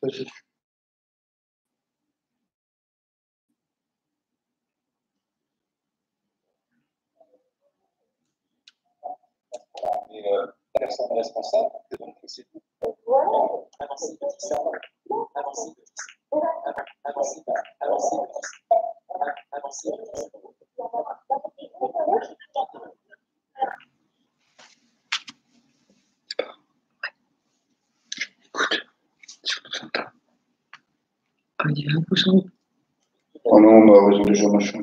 Vas-y. La personne responsable, donc c'est vous. Avancez petit ça. Avancez petit ça. Avancez petit ça. Avancez petit ça. Écoute, je vous entends. On dirait un poisson. Oh non, on a raison déjà, machin.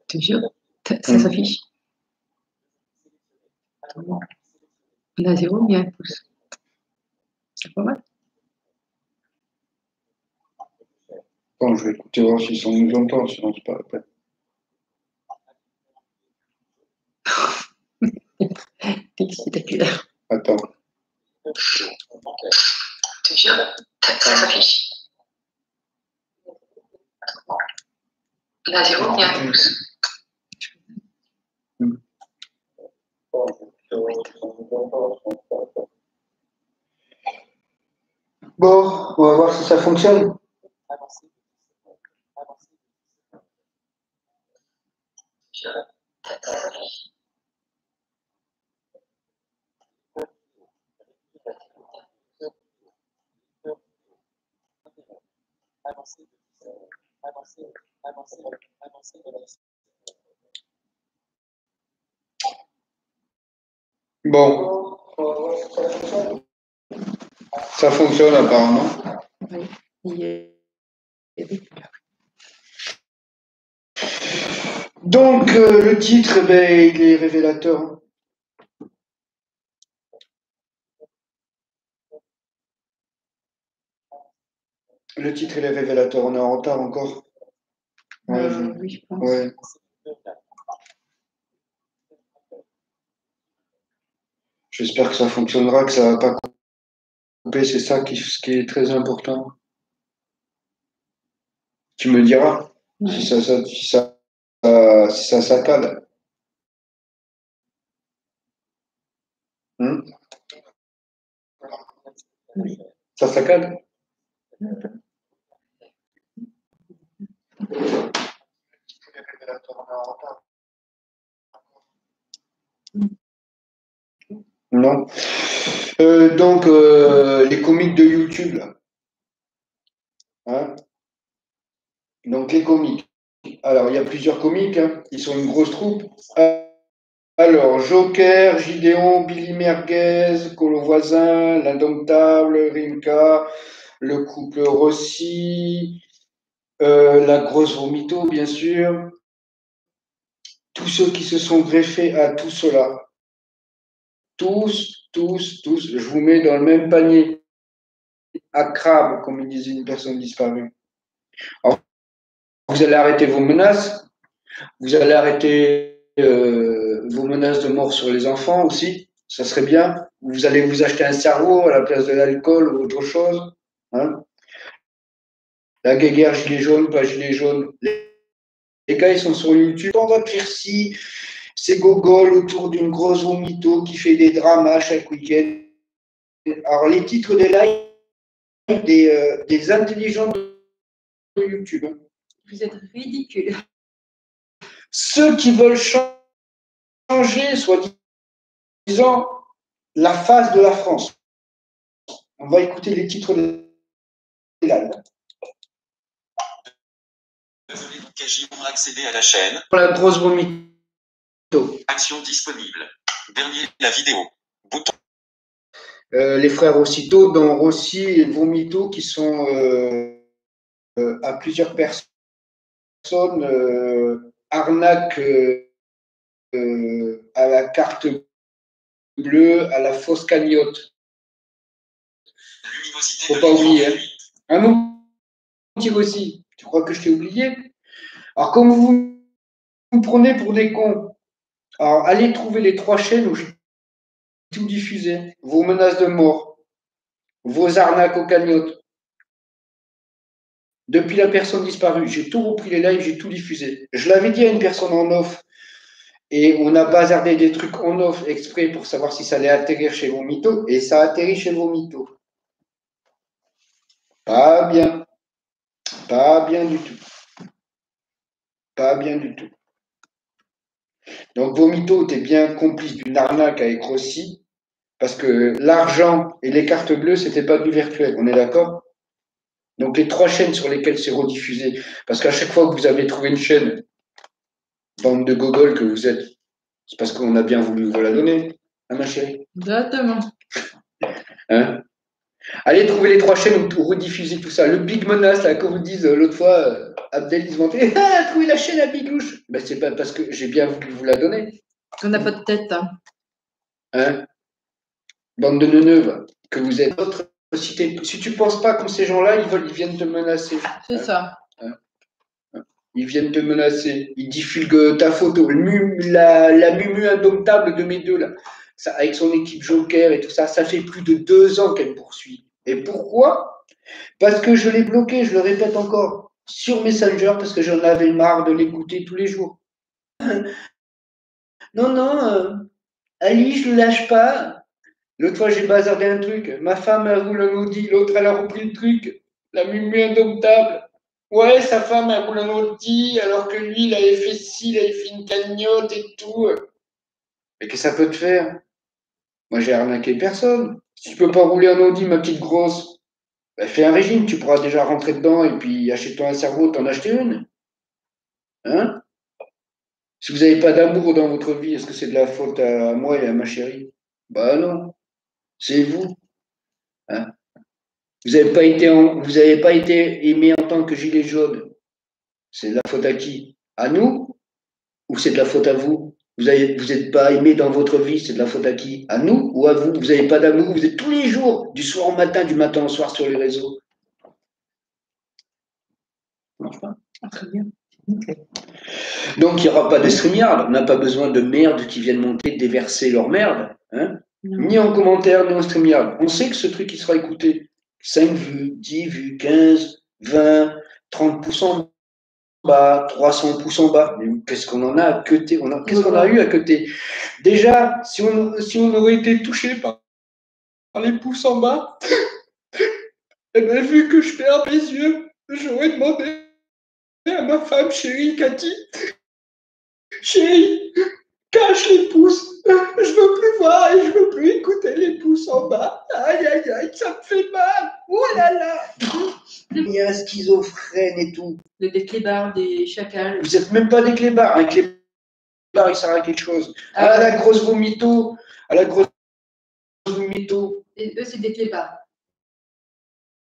T'es sûr? Ça s'affiche. On a 0 bien un pouce. C'est pas mal. Bon, je vais écouter voir si ça nous entend, sinon c'est pas la peine. Spectaculaire. Attends. T'es sûr? Ça s'affiche. On a 0 bien un pouce. Bon, on va voir si ça fonctionne. Bon, ça fonctionne apparemment. Oui. Donc, le titre, ben, il est révélateur. Le titre, il est révélateur. On est en retard encore. Ouais, Oui, je pense. ouais. J'espère que ça fonctionnera, que ça va pas couper. C'est ça ce qui est très important. Tu me diras si ça saccade. Oui. Ça saccade? Non. Donc, les comiques de YouTube, là. Hein? Donc, les comiques. Alors, il y a plusieurs comiques, hein. Ils sont une grosse troupe. Alors, Joker, Gideon, Billy Merguez, Colo Voisin, l'Indomptable, Rimka, le couple Rossi, la grosse Vomito, bien sûr. Tous ceux qui se sont greffés à tout cela. Tous. Je vous mets dans le même panier à crabe, comme il disait une personne disparue. Alors, vous allez arrêter vos menaces. Vous allez arrêter vos menaces de mort sur les enfants aussi. Ça serait bien. Vous allez vous acheter un cerveau à la place de l'alcool ou autre chose. Hein. La guéguerre gilet jaune, pas gilet jaune. Les gars, ils sont sur YouTube. On va faire ci. C'est gogol autour d'une grosse vomito qui fait des dramas chaque week-end. Alors, les titres des lives des intelligents de YouTube. Vous êtes ridicule. Ceux qui veulent changer, soi-disant, la face de la France. On va écouter les titres des lives. Quasi pour accéder à la chaîne. La grosse vomito. Action disponible. Dernier, la vidéo. Bouton. Les frères Rossito, dont Rossi et Vomito, qui sont à plusieurs personnes, arnaque à la carte bleue, à la fausse cagnotte. Luminosité. Faut pas oublier. Hein. Un nom aussi. Tu crois que je t'ai oublié? Alors, comme vous me prenez pour des cons, alors allez trouver les 3 chaînes où j'ai tout diffusé. Vos menaces de mort, vos arnaques aux cagnottes. Depuis la personne disparue, j'ai tout repris les lives, j'ai tout diffusé. Je l'avais dit à une personne en off, et on a bazardé des trucs en off exprès pour savoir si ça allait atterrir chez Vomito, et ça a atterri chez Vomito. Pas bien. Pas bien du tout. Pas bien du tout. Donc, Vomito, tu es bien complice d'une arnaque avec Rossi, parce que l'argent et les cartes bleues, c'était pas du virtuel. On est d'accord? Donc, les 3 chaînes sur lesquelles c'est rediffusé, parce qu'à chaque fois que vous avez trouvé une chaîne, bande de gogol que vous êtes, c'est parce qu'on a bien voulu vous la donner, hein, ma chérie? Exactement. Hein? Allez trouver les 3 chaînes où rediffuser tout ça. Le Big Menace, là, comme vous disent l'autre fois, Abdel, il se vantait, ah, trouvé la chaîne à Biglouche. Ben, c'est pas parce que j'ai bien voulu vous la donner. On n'a pas de tête. Hein. Hein? Bande de neuneux, que vous êtes. Si tu penses pas comme ces gens-là, ils viennent te menacer. C'est ça. Hein? Ils viennent te menacer. Ils diffusent ta photo. La mumu indomptable de mes deux, là. Ça, avec son équipe Joker et tout ça, ça fait plus de 2 ans qu'elle me poursuit. Et pourquoi? Parce que je l'ai bloqué, je le répète encore, sur Messenger, parce que j'en avais marre de l'écouter tous les jours. Non, non, Ali, je ne lâche pas. L'autre fois, j'ai bazardé un truc. Ma femme, elle roule un Audi. L'autre, elle a repris le truc. La mumu indomptable. Ouais, sa femme, elle roule un Audi, alors que lui, il avait fait ci, il avait fait une cagnotte et tout. Mais qu'est-ce que ça peut te faire? Moi, j'ai arnaqué personne. Si tu peux pas rouler un Audi, ma petite grosse, bah, fais un régime, tu pourras déjà rentrer dedans et puis achète-toi un cerveau, t'en acheter une. Hein? Si vous n'avez pas d'amour dans votre vie, est-ce que c'est de la faute à moi et à ma chérie? Bah non, c'est vous. Hein. Vous avez pas été aimé en tant que gilet jaune. C'est de la faute à qui? À nous? Ou c'est de la faute à vous? Vous n'êtes pas aimé dans votre vie, c'est de la faute à qui? À nous ou à vous? Vous n'avez pas d'amour, vous êtes tous les jours, du soir au matin, du matin au soir sur les réseaux. Ça marche pas? Ah, très bien. Okay. Donc il n'y aura pas de StreamYard. On n'a pas besoin de merde qui viennent monter, déverser leur merde. Hein? Ni en commentaire, ni en StreamYard. On sait que ce truc, il sera écouté. 5 vues, 10 vues, 15, 20, 30% bas, 300% bas. Mais qu'est-ce qu'on en a à côté? Qu'est-ce qu'on a eu à côté? Déjà, si on aurait été touché par les pouces en bas, et bien, vu que je perds mes yeux, j'aurais demandé à ma femme chérie, Cathy, chérie, cache les pouces. Je veux plus voir et je veux plus écouter les pouces en bas. Aïe, aïe, aïe, ça me fait mal. Oh là là. Il y a un schizophrène et tout. Des clébards, des chacals. Vous n'êtes même pas des clébards. Un clébard, il sert à quelque chose. Ah, la grosse vomito. À la grosse vomito. Et eux, c'est des clébards.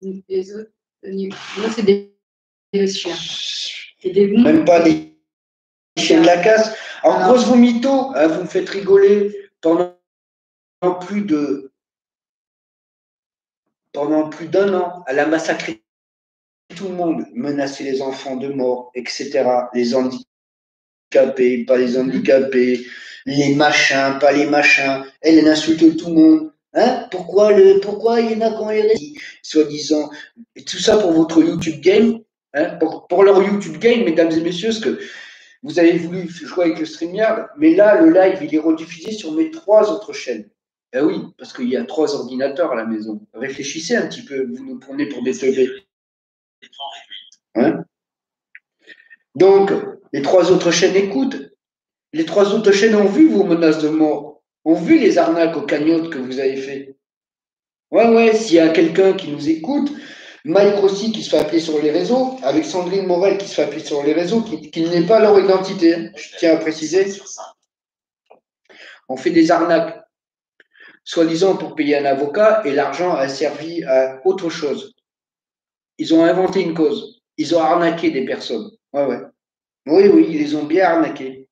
Les autres, nous, c'est des chiens. Et des bons. Même pas des chiens de la casse. En grosse vomito, hein, vous me faites rigoler pendant plus d'un an. Elle a massacré tout le monde, menacé les enfants de mort, etc. Les handicapés, pas les handicapés, les machins, pas les machins. Elle insulte tout le monde. Hein? Pourquoi il y en a qui ont hérésie, soi-disant. Et tout ça pour votre YouTube game. Hein? Pour leur YouTube game, mesdames et messieurs, ce que vous avez voulu jouer avec le StreamYard, mais là, le live, il est rediffusé sur mes 3 autres chaînes. Eh oui, parce qu'il y a 3 ordinateurs à la maison. Réfléchissez un petit peu, vous nous prenez pour des teubés. Hein? Donc, les 3 autres chaînes écoutent. Les 3 autres chaînes ont vu vos menaces de mort, ont vu les arnaques aux cagnottes que vous avez fait. Ouais, s'il y a quelqu'un qui nous écoute, Mike Rossi qui se fait appeler sur les réseaux, avec Sandrine Morel qui se fait appeler sur les réseaux, qui n'est pas leur identité, je tiens à préciser. On fait des arnaques, soi-disant pour payer un avocat, et l'argent a servi à autre chose. Ils ont inventé une cause. Ils ont arnaqué des personnes. Ouais. Oui, ils les ont bien arnaqués.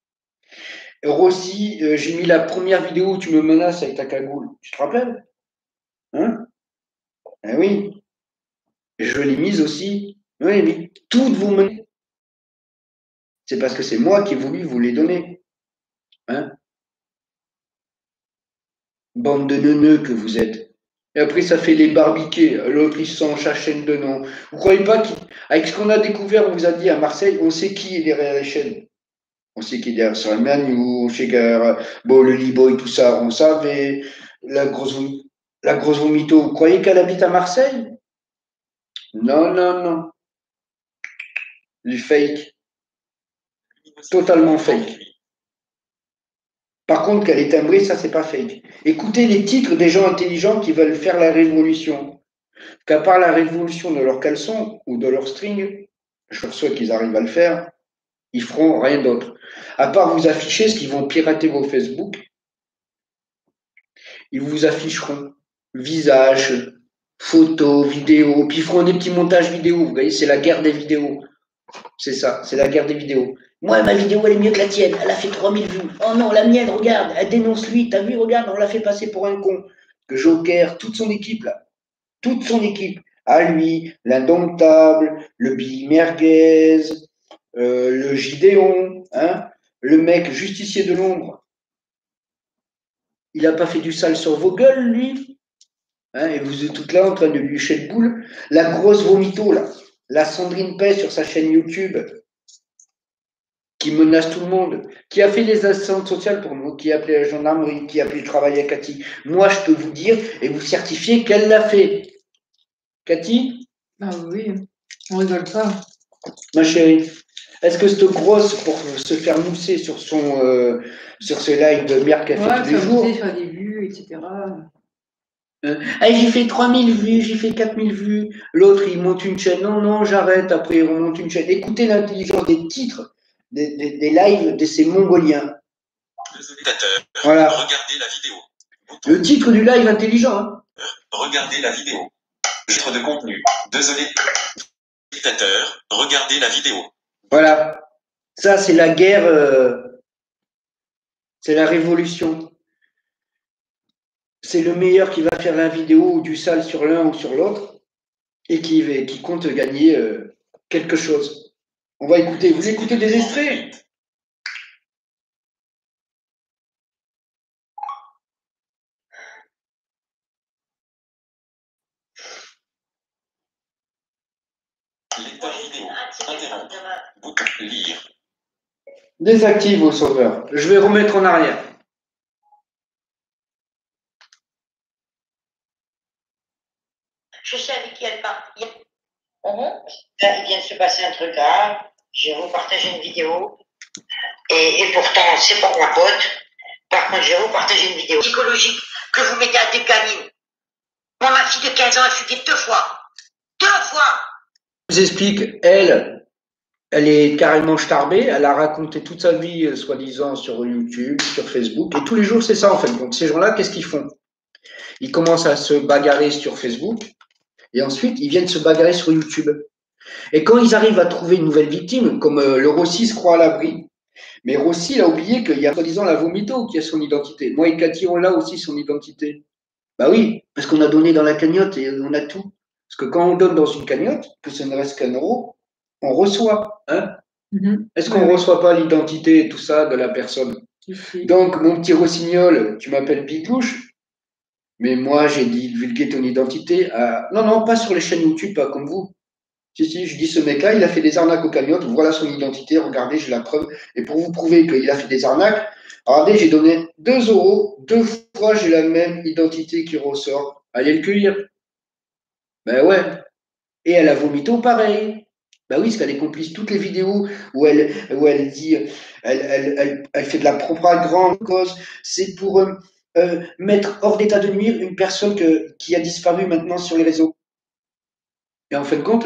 Rossi, j'ai mis la première vidéo où tu me menaces avec ta cagoule. Tu te rappelles? Hein? Eh oui. Je l'ai mise aussi. Oui, mais toutes vos menaces. C'est parce que c'est moi qui ai voulu vous les donner. Hein? Bande de neuneux que vous êtes. Et après, ça fait les barbiquets. L'autre, il s'en chaîne de nom. Vous croyez pas qu'avec ce qu'on a découvert, on vous a dit à Marseille, on sait qui est derrière les chaînes. On sait qui est derrière sur Manu, on sait que bon, le Liboy, tout ça, on savait. La grosse vomito, vous croyez qu'elle habite à Marseille? Non, non, non. Du fake. Totalement fake. Par contre, qu'elle est timbrée, ça, c'est pas fake. Écoutez les titres des gens intelligents qui veulent faire la révolution. Qu'à part la révolution de leurs caleçons ou de leurs strings, je leur souhaite qu'ils arrivent à le faire, ils feront rien d'autre. À part vous afficher ce qu'ils vont pirater vos Facebook, ils vous afficheront visage, photos, vidéos, puis ils feront des petits montages vidéo. Vous voyez, c'est la guerre des vidéos. C'est ça, c'est la guerre des vidéos. Moi, ma vidéo, elle est mieux que la tienne. Elle a fait 3000 vues. Oh non, la mienne, regarde, elle dénonce lui. T'as vu, regarde, on l'a fait passer pour un con. Que Joker, toute son équipe, là. Toute son équipe. À lui, l'indomptable, le Billy Merguez, le Gideon, hein, le mec justicier de l'ombre. Il n'a pas fait du sale sur vos gueules, lui. Hein, et vous êtes toutes là en train de lui lécher le boule. La grosse vomito, là. La Sandrine Pay sur sa chaîne YouTube, qui menace tout le monde, qui a fait des assistantes sociales pour nous, qui a appelé la gendarmerie, qui a appelé le travail à Cathy. Moi, je peux vous dire et vous certifier qu'elle l'a fait. Cathy? Ah oui, on rigole pas. Ma chérie, est-ce que cette grosse, pour se faire mousser sur sur ce live de merde qu'elle fait tous les jours, faire des vues, etc. J'ai fait 3000 vues, j'ai fait 4000 vues, l'autre il monte une chaîne, non, non, j'arrête, après il remonte une chaîne. Écoutez l'intelligence des titres, des lives de ces Mongoliens. Voilà. Regardez la vidéo. Le titre du live intelligent. Hein. Regardez la vidéo. Titre de contenu. Désolé. Dictateur, regardez la vidéo. Voilà. Ça, c'est la guerre, c'est la révolution. C'est le meilleur qui va faire la vidéo ou du sale sur l'un ou sur l'autre et qui compte gagner quelque chose. On va écouter. Vous écoutez des extraits? Lecteur vidéo. Interrompre. Bouton. Lire. Désactive au sauveur. Je vais remettre en arrière. Je sais avec qui elle parle. Il vient de se passer un truc là. Je vais vous partager une vidéo. Et pourtant, c'est pas ma pote. Par contre, je vais vous partager une vidéo psychologique que vous mettez à des gamines. Moi, ma fille de 15 ans, elle fugué 2 fois. 2 fois! Je vous explique, elle est carrément starbée. Elle a raconté toute sa vie, soi-disant, sur YouTube, sur Facebook. Et tous les jours, c'est ça, en fait. Donc, ces gens-là, qu'est-ce qu'ils font? Ils commencent à se bagarrer sur Facebook. Et ensuite, ils viennent se bagarrer sur YouTube. Et quand ils arrivent à trouver une nouvelle victime, comme le Rossi se croit à l'abri, mais Rossi, il a oublié qu'il y a soi-disant la Vomito qui a son identité. Moi et Cathy, on a aussi son identité. Bah oui, parce qu'on a donné dans la cagnotte et on a tout. Parce que quand on donne dans une cagnotte, que ce ne reste qu'un euro, on reçoit. Hein. Est-ce qu'on ne reçoit pas l'identité et tout ça de la personne? Donc, mon petit rossignol, tu m'appelles Bigouche, mais moi, j'ai divulgué ton identité à... Non, non, pas sur les chaînes YouTube, pas comme vous. Si, je dis ce mec-là, il a fait des arnaques aux cagnottes, voilà son identité, regardez, j'ai la preuve. Et pour vous prouver qu'il a fait des arnaques, regardez, j'ai donné 2 euros, 2 fois j'ai la même identité qui ressort. Allez le cueillir. Ben ouais. Et elle a vomito pareil. Ben oui, parce qu'elle est complice toutes les vidéos où elle dit, elle fait de la propagande cause, c'est pour mettre hors d'état de nuire une personne qui a disparu maintenant sur les réseaux. Et en fin de compte,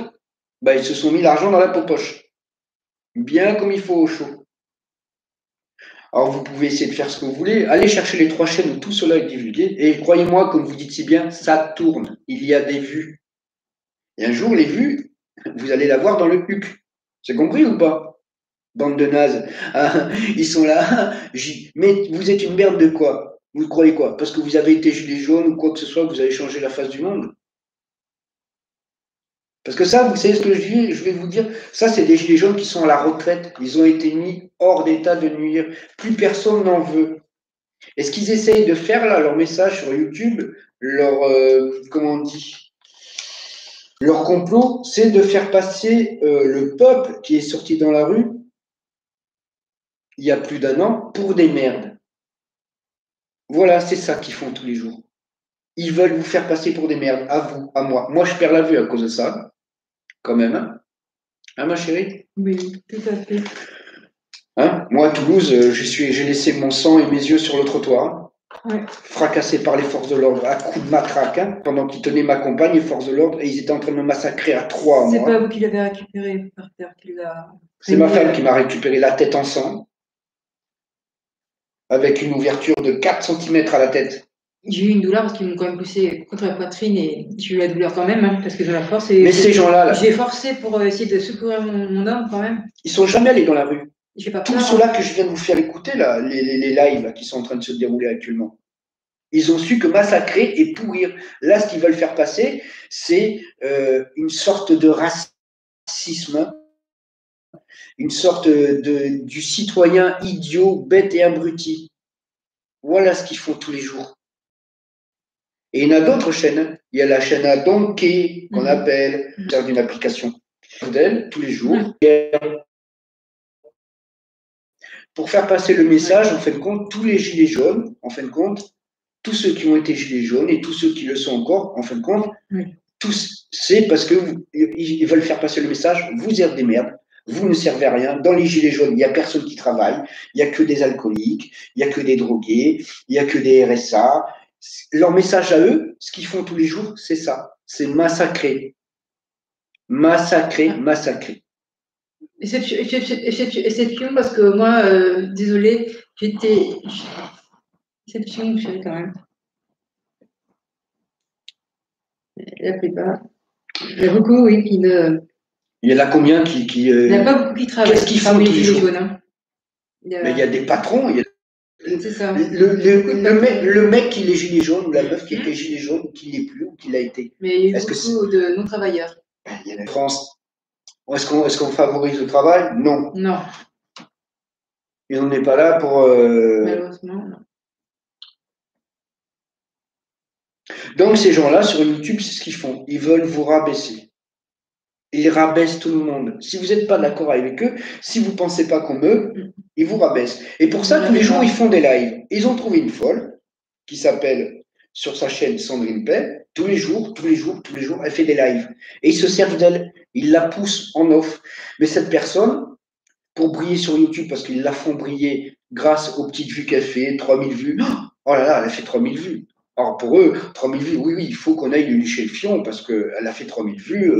ben, ils se sont mis l'argent dans la poche. Bien comme il faut au chaud. Alors vous pouvez essayer de faire ce que vous voulez. Allez chercher les 3 chaînes où tout cela est divulgué. Et croyez-moi, comme vous dites si bien, ça tourne. Il y a des vues. Et un jour, les vues, vous allez la voir dans le HUC. C'est compris ou pas? Bande de nazes. Ah, ils sont là. Mais vous êtes une merde de quoi? Vous croyez quoi? Parce que vous avez été gilet jaune ou quoi que ce soit, vous avez changé la face du monde? Parce que ça, vous savez ce que je vais vous dire, ça, c'est des gilets jaunes qui sont à la retraite. Ils ont été mis hors d'état de nuire. Plus personne n'en veut. Et ce qu'ils essayent de faire là, leur message sur YouTube, leur, comment on dit, leur complot, c'est de faire passer le peuple qui est sorti dans la rue il y a plus d'1 an pour des merdes. Voilà, c'est ça qu'ils font tous les jours. Ils veulent vous faire passer pour des merdes, à vous, à moi. Moi, je perds la vue à cause de ça. quand même. Hein, ma chérie? Oui, tout à fait. Hein? Moi, à Toulouse, j'ai laissé mon sang et mes yeux sur le trottoir, Ouais. fracassé par les forces de l'ordre à coups de matraque, hein, pendant qu'ils tenaient ma compagne, les forces de l'ordre, et ils étaient en train de me massacrer à 3, C'est moi. pas vous qui l'avez récupéré par terre, qui l'a. C'est ma femme qui m'a récupéré la tête en sang, avec une ouverture de 4 cm à la tête. J'ai eu une douleur parce qu'ils m'ont quand même poussé contre la poitrine et j'ai eu la douleur quand même, hein, parce que de la force. Mais ces gens-là, là, j'ai forcé pour essayer de secourir mon homme quand même. ils sont jamais allés dans la rue. J'ai pas Tous peur. ceux-là que je viens de vous faire écouter, là, les lives là, qui sont en train de se dérouler actuellement, ils ont su que massacrer et pourrir. Là, ce qu'ils veulent faire passer, c'est une sorte de racisme, une sorte du citoyen idiot, bête et abruti. Voilà ce qu'ils font tous les jours. Et il y en a d'autres chaînes. Il y a la chaîne à Donkey, qu'on appelle, c'est une application d'elle, tous les jours. Pour faire passer le message, en fin de compte, tous les gilets jaunes, en fin de compte, tous ceux qui ont été gilets jaunes et tous ceux qui le sont encore, en fin de compte, tous, c'est parce qu'ils veulent faire passer le message, vous êtes des merdes, vous ne servez à rien. Dans les gilets jaunes, il n'y a personne qui travaille, il n'y a que des alcooliques, il n'y a que des drogués, il n'y a que des RSA. Leur message à eux, ce qu'ils font tous les jours, c'est ça, c'est massacrer. Massacrer, massacrer. Exception parce que moi, désolée, j'étais. Exception, chérie, quand même. La plupart. Il y a beaucoup, oui, qui ne. Il y en a combien qui. Il n'y en a pas beaucoup qui travaillent. Qu'est-ce qu'ils font tous les jours? Hein. Mais il y a des patrons, il y a. C'est ça. Le mec qui est gilet jaune, ou la meuf qui était gilet jaune, ou qui l'est plus, ou qui l'a été. Mais il y a beaucoup de non-travailleurs. Il y a la France. Est-ce qu'on favorise le travail? Non. Non. Et on n'est pas là pour. Malheureusement, non. Donc ces gens-là, sur YouTube, c'est ce qu'ils font. Ils veulent vous rabaisser. Ils rabaissent tout le monde. Si vous n'êtes pas d'accord avec eux, si vous ne pensez pas comme eux, ils vous rabaissent. Et pour ça, tous les jours, ils font des lives. Ils ont trouvé une folle qui s'appelle, sur sa chaîne Sandrine Pay, tous les jours, elle fait des lives. Et ils se servent d'elle. Ils la poussent en off. Mais cette personne, pour briller sur YouTube, parce qu'ils la font briller grâce aux petites vues qu'elle fait, 3000 vues. Oh là là, elle a fait 3000 vues. Alors pour eux, 3000 vues, oui, il faut qu'on aille lui licher le fion parce qu'elle a fait 3000 vues,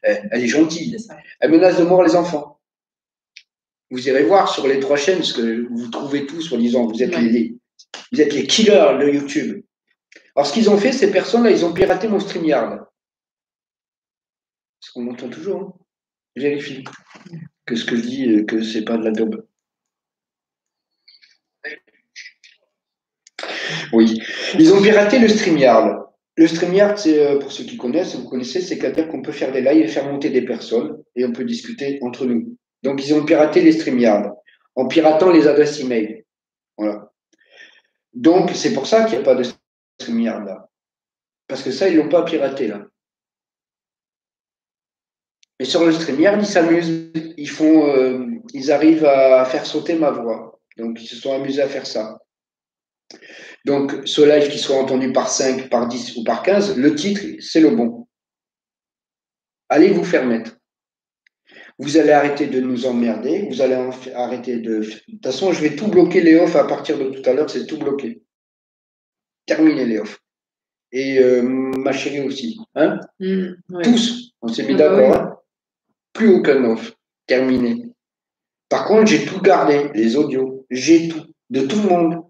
elle est gentille. Elle menace de mort les enfants. Vous irez voir sur les 3 chaînes ce que vous trouvez tout, soi-disant, vous êtes les killers de YouTube. Alors ce qu'ils ont fait, ces personnes-là, ils ont piraté mon StreamYard. Parce qu'on m'entend toujours, hein. Vérifie que ce que je dis, que c'est pas de la daube. Oui. Ils ont piraté le StreamYard. Le StreamYard, c'est, pour ceux qui connaissent, vous connaissez, c'est-à-dire qu'on peut faire des lives et faire monter des personnes et on peut discuter entre nous. Donc, ils ont piraté les StreamYard en piratant les adresses email. Voilà. Donc, c'est pour ça qu'il n'y a pas de StreamYard là. Parce que ça, ils ne l'ont pas piraté là. Et sur le StreamYard, ils s'amusent. Ils arrivent à faire sauter ma voix. Donc, ils se sont amusés à faire ça. Donc, ce live qui soit entendu par 5, par 10 ou par 15, le titre, c'est le bon. Allez vous faire mettre. Vous allez arrêter de nous emmerder. Vous allez arrêter de. De toute façon, je vais tout bloquer les offs à partir de tout à l'heure. C'est tout bloqué. Terminez les offs. Et ma chérie aussi. Hein? Ouais. Tous. On s'est mis d'accord. Hein? Plus aucun off. Terminé. Par contre, j'ai tout gardé. Les audios. J'ai tout. De tout le monde.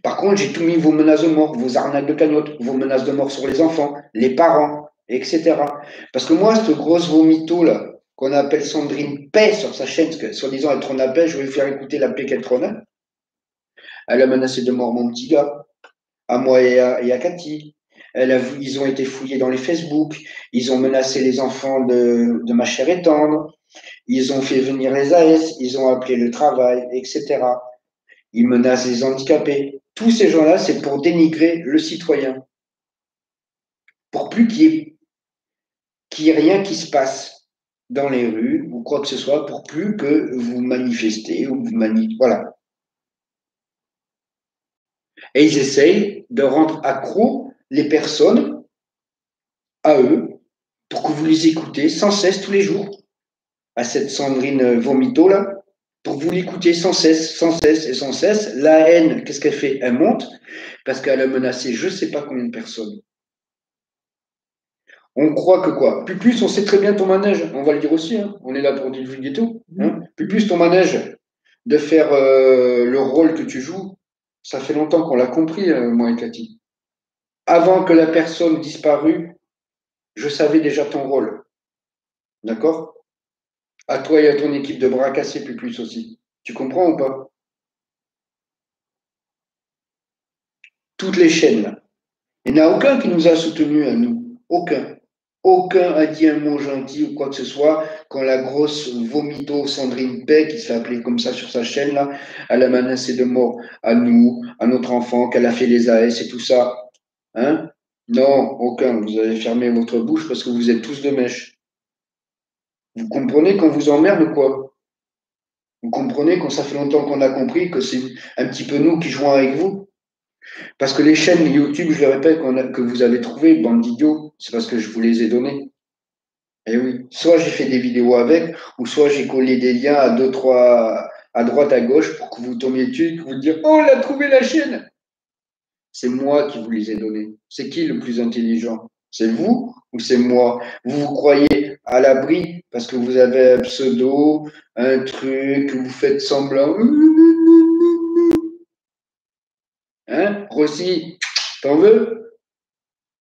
Par contre, j'ai tout mis vos menaces de mort, vos arnaques de cagnotte, vos menaces de mort sur les enfants, les parents, etc. Parce que moi, cette grosse vomito là, qu'on appelle Sandrine Pay sur sa chaîne, parce que soi-disant elle trône la paix, je vais lui faire écouter la paix qu'elle trône. Elle a menacé de mort mon petit gars, à moi et à Cathy. Ils ont été fouillés dans les Facebook, ils ont menacé les enfants de ma chère et tendre, ils ont fait venir les AS, ils ont appelé le travail, etc. Ils menacent les handicapés. Tous ces gens-là, c'est pour dénigrer le citoyen. Pour plus qu'il y ait rien qui se passe dans les rues ou quoi que ce soit, pour plus que vous manifestez ou voilà. Et ils essayent de rendre accro les personnes à eux pour que vous les écoutez sans cesse tous les jours, à cette Sandrine Vomito là, pour que vous l'écoutez sans cesse, sans cesse et sans cesse. La haine, qu'est-ce qu'elle fait? Elle monte parce qu'elle a menacé je ne sais pas combien de personnes. On croit que quoi? Plus, on sait très bien ton manège, on va le dire aussi, hein. On est là pour divulguer tout. Hein. Plus, ton manège de faire le rôle que tu joues, ça fait longtemps qu'on l'a compris, moi et Cathy. Avant que la personne disparue, je savais déjà ton rôle. D'accord? À toi et à ton équipe de bras cassés, plus aussi. Tu comprends ou pas? Toutes les chaînes, là. Il n'y en a aucun qui nous a soutenus à nous. Aucun. Aucun a dit un mot gentil ou quoi que ce soit quand la grosse vomito Sandrine Pay, qui s'est appelée comme ça sur sa chaîne, là, elle a menacé de mort à nous, à notre enfant, qu'elle a fait les AS et tout ça. Hein? Non, aucun. Vous avez fermé votre bouche parce que vous êtes tous de mèche. Vous comprenez qu'on vous emmerde ou quoi? Vous comprenez qu'on ça fait longtemps qu'on a compris que c'est un petit peu nous qui jouons avec vous? Parce que les chaînes YouTube, je le répète, que vous avez trouvées, bande d'idiots, c'est parce que je vous les ai données. Et oui, soit j'ai fait des vidéos avec, ou soit j'ai collé des liens à deux, trois, à droite, à gauche, pour que vous tombiez dessus, que vous dire, oh, on a trouvé la chaîne. C'est moi qui vous les ai donnés. C'est qui le plus intelligent? C'est vous ou c'est moi? Vous vous croyez à l'abri parce que vous avez un pseudo, un truc, vous faites semblant. Hein? Rossi, t'en veux?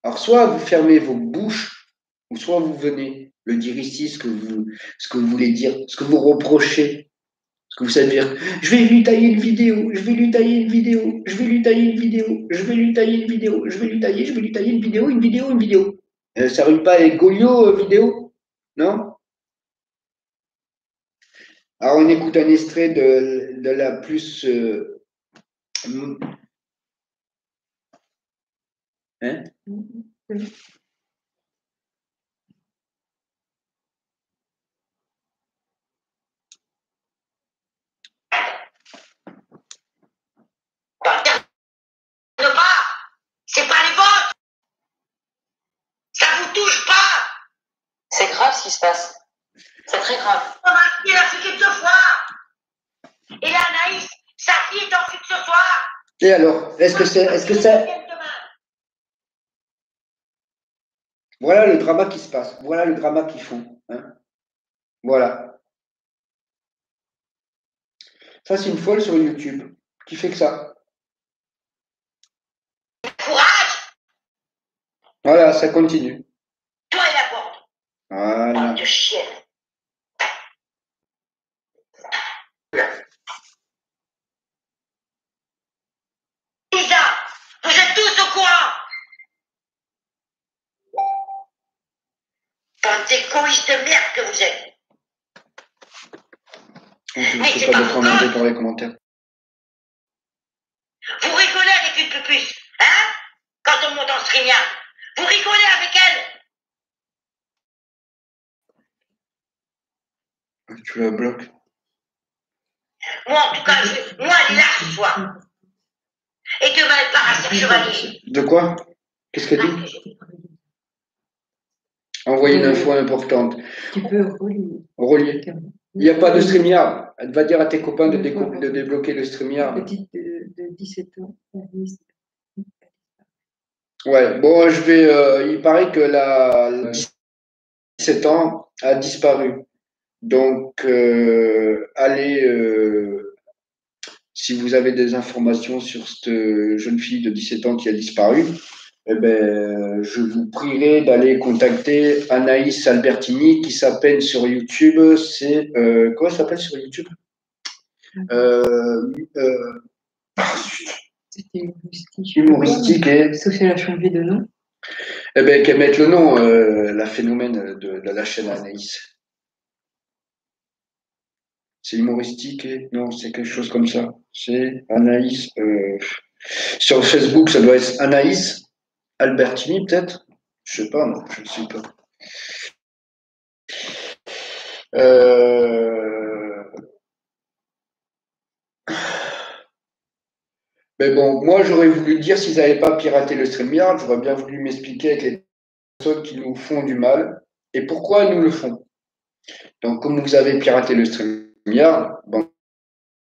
Alors, soit vous fermez vos bouches, ou soit vous venez le dire ici, ce que vous voulez dire, ce que vous reprochez, ce que vous savez dire. Je vais lui tailler une vidéo, je vais lui tailler une vidéo, je vais lui tailler une vidéo, je vais lui tailler une vidéo, je vais lui tailler une vidéo, une vidéo, une vidéo. Ça rime pas avec Golio, vidéo? Non? Alors, on écoute un extrait de la plus. Hein? C'est pas les vôtres. Ça vous touche pas. C'est grave ce qui se passe. C'est très grave. Il a fait quelques fois. Et là, Anaïs, sa fille est en fuite ce soir. Et alors, est-ce que ça. Voilà le drama qui se passe. Voilà le drama qu'ils font. Hein. Voilà. Ça, c'est une folle sur YouTube qui fait que ça. Courage. Voilà, ça continue. Toi et la porte. Voilà. Bande de chienne. Lisa, vous êtes tous au courant. Bande d'égoïstes de merde que vous êtes. Je ne sais pas d'être emmerdé par les commentaires. Vous rigolez avec une pupuce, hein? Quand on monte en StreamYard. Vous rigolez avec elle. Tu la bloques. Moi, en tout cas, moi, elle est là ce soir. Et demain, elle part à Serre-Chevalier. De quoi? Qu'est-ce qu'elle dit? Envoyer une info importante. Tu peux relier. Il n'y a pas de StreamYard. Elle va dire à tes copains de débloquer le StreamYard. Petite de 17 ans. Ouais, bon, il paraît que la 17 ans a disparu. Donc, allez, si vous avez des informations sur cette jeune fille de 17 ans qui a disparu, eh ben, je vous prierai d'aller contacter Anaïs Albertini qui s'appelle sur YouTube. C'est comment elle s'appelle sur YouTube? C'était humoristique et. Sophie a changé de nom. Eh ben, qu'elle mette le nom, la phénomène de la chaîne Anaïs. C'est humoristique et. Non, c'est quelque chose comme ça. C'est Anaïs. Sur Facebook, ça doit être Anaïs Albertini, peut-être? Je sais pas, non, je ne sais pas. Mais bon, moi, j'aurais voulu dire s'ils n'avaient pas piraté le StreamYard, j'aurais bien voulu m'expliquer avec les personnes qui nous font du mal et pourquoi elles nous le font. Donc, comme vous avez piraté le StreamYard, bande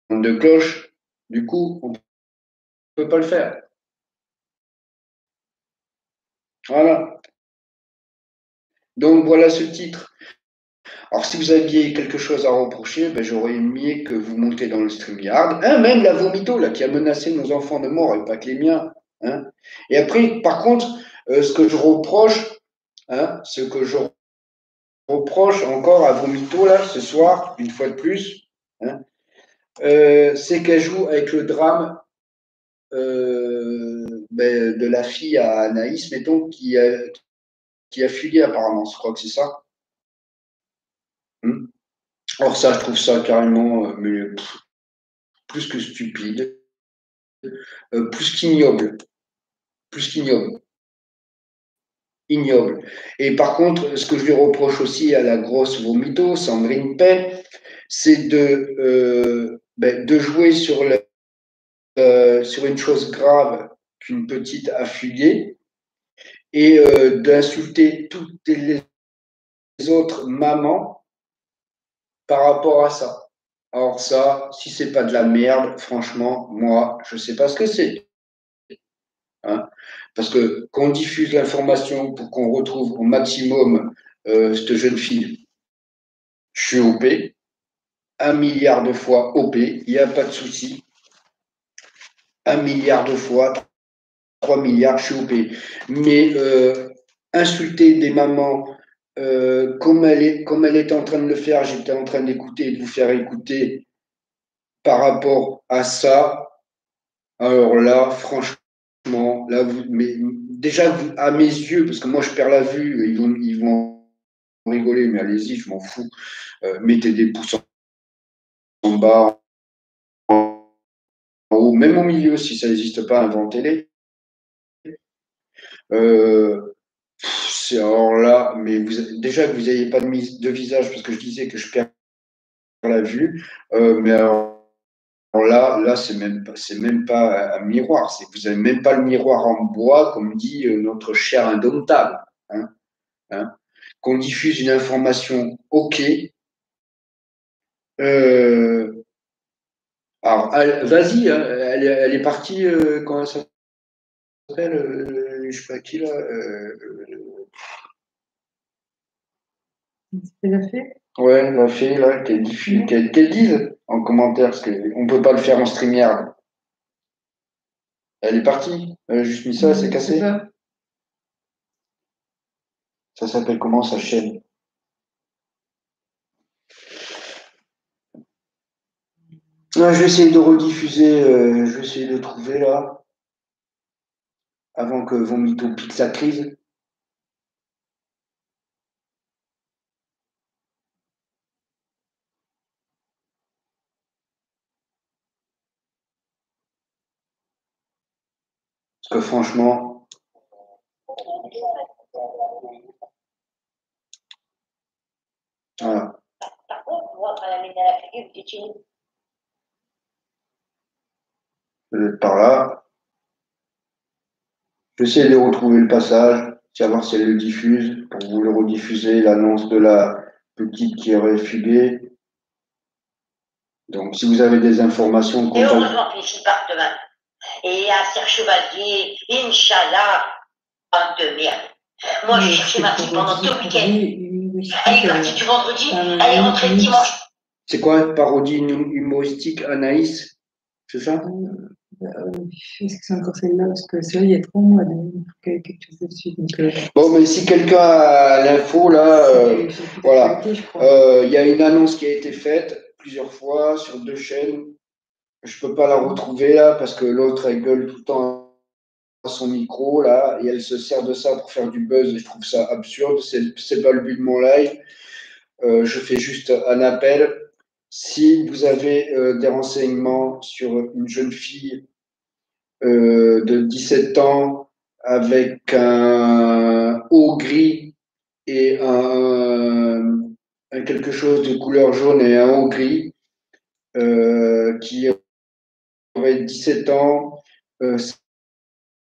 de cloches, du coup, on ne peut pas le faire. Voilà. Donc, voilà ce titre. Alors, si vous aviez quelque chose à reprocher, ben, j'aurais aimé que vous montez dans le StreamYard. Hein, même la Vomito, là, qui a menacé nos enfants de mort, et pas que les miens. Hein. Et après, par contre, ce que je reproche, hein, ce que je reproche encore à Vomito, là, ce soir, une fois de plus, hein, c'est qu'elle joue avec le drame ben, de la fille à Anaïs, mettons, qui a fugué apparemment. Je crois que c'est ça. Or, ça, je trouve ça carrément plus que stupide, plus qu'ignoble. Plus qu'ignoble. Ignoble. Et par contre, ce que je lui reproche aussi à la grosse Vomito, Sandrine Pay, c'est de jouer sur une chose grave qu'une petite a fugué et d'insulter toutes les autres mamans par rapport à ça. Alors ça, si c'est pas de la merde, franchement, moi, je sais pas ce que c'est. Hein, parce que qu'on diffuse l'information pour qu'on retrouve au maximum cette jeune fille, je suis OP, 1 milliard de fois OP, il n'y a pas de souci. 1 milliard de fois, 3 milliards, je suis OP. Mais insulter des mamans comme elle est en train de le faire, j'étais en train d'écouter et de vous faire écouter par rapport à ça, alors là, franchement, là, mais déjà, à mes yeux, parce que moi, je perds la vue, ils vont rigoler, mais allez-y, je m'en fous. Mettez des pouces en bas, en haut, même au milieu, si ça n'existe pas, inventez-les. Alors là, mais déjà que vous n'ayez pas de visage, parce que je disais que je perds la vue, mais alors là, c'est même pas un miroir. Vous n'avez même pas le miroir en bois, comme dit notre cher indomptable. Hein, hein. Qu'on diffuse une information, ok. Alors, vas-y, hein, elle est partie, comment ça s'appelle je sais pas qui là. C'est la fée. Ouais, la fée là, qu'elle dise en commentaire, parce qu'on ne peut pas le faire en StreamYard. Elle est partie. Elle a juste mis ça, c'est cassé. Ça s'appelle comment sa chaîne? Je vais essayer de rediffuser, je vais essayer de trouver là, avant que Vomito pique sa crise. Parce que franchement, voilà. Vous êtes par là. J'essaie de retrouver le passage, savoir si elle le diffuse, pour vous le rediffuser, l'annonce de la petite qui aurait fugué. Donc, si vous avez des informations, et heureusement que les filles partent demain. Et à Serre Chevalier, Inch'Allah, bande de merde. Moi, j'ai cherché ma fille pendant tout le week-end. Elle est partie du vendredi, elle est rentrée le dimanche. C'est quoi une parodie humoristique, Anaïs? C'est ça? Est-ce que c'est encore celle-là? Parce que c'est vrai, il y a 3 mois, il faut qu'il y ait quelque chose dessus. Bon, mais si quelqu'un a l'info, là, voilà. Il y a une annonce qui a été faite plusieurs fois sur 2 chaînes. Je peux pas la retrouver là parce que l'autre, elle gueule tout le temps à son micro là et elle se sert de ça pour faire du buzz et je trouve ça absurde. C'est pas le but de mon live. Je fais juste un appel. Si vous avez des renseignements sur une jeune fille de 17 ans avec un haut gris et quelque chose de couleur jaune et un haut gris qui aurait 17 ans,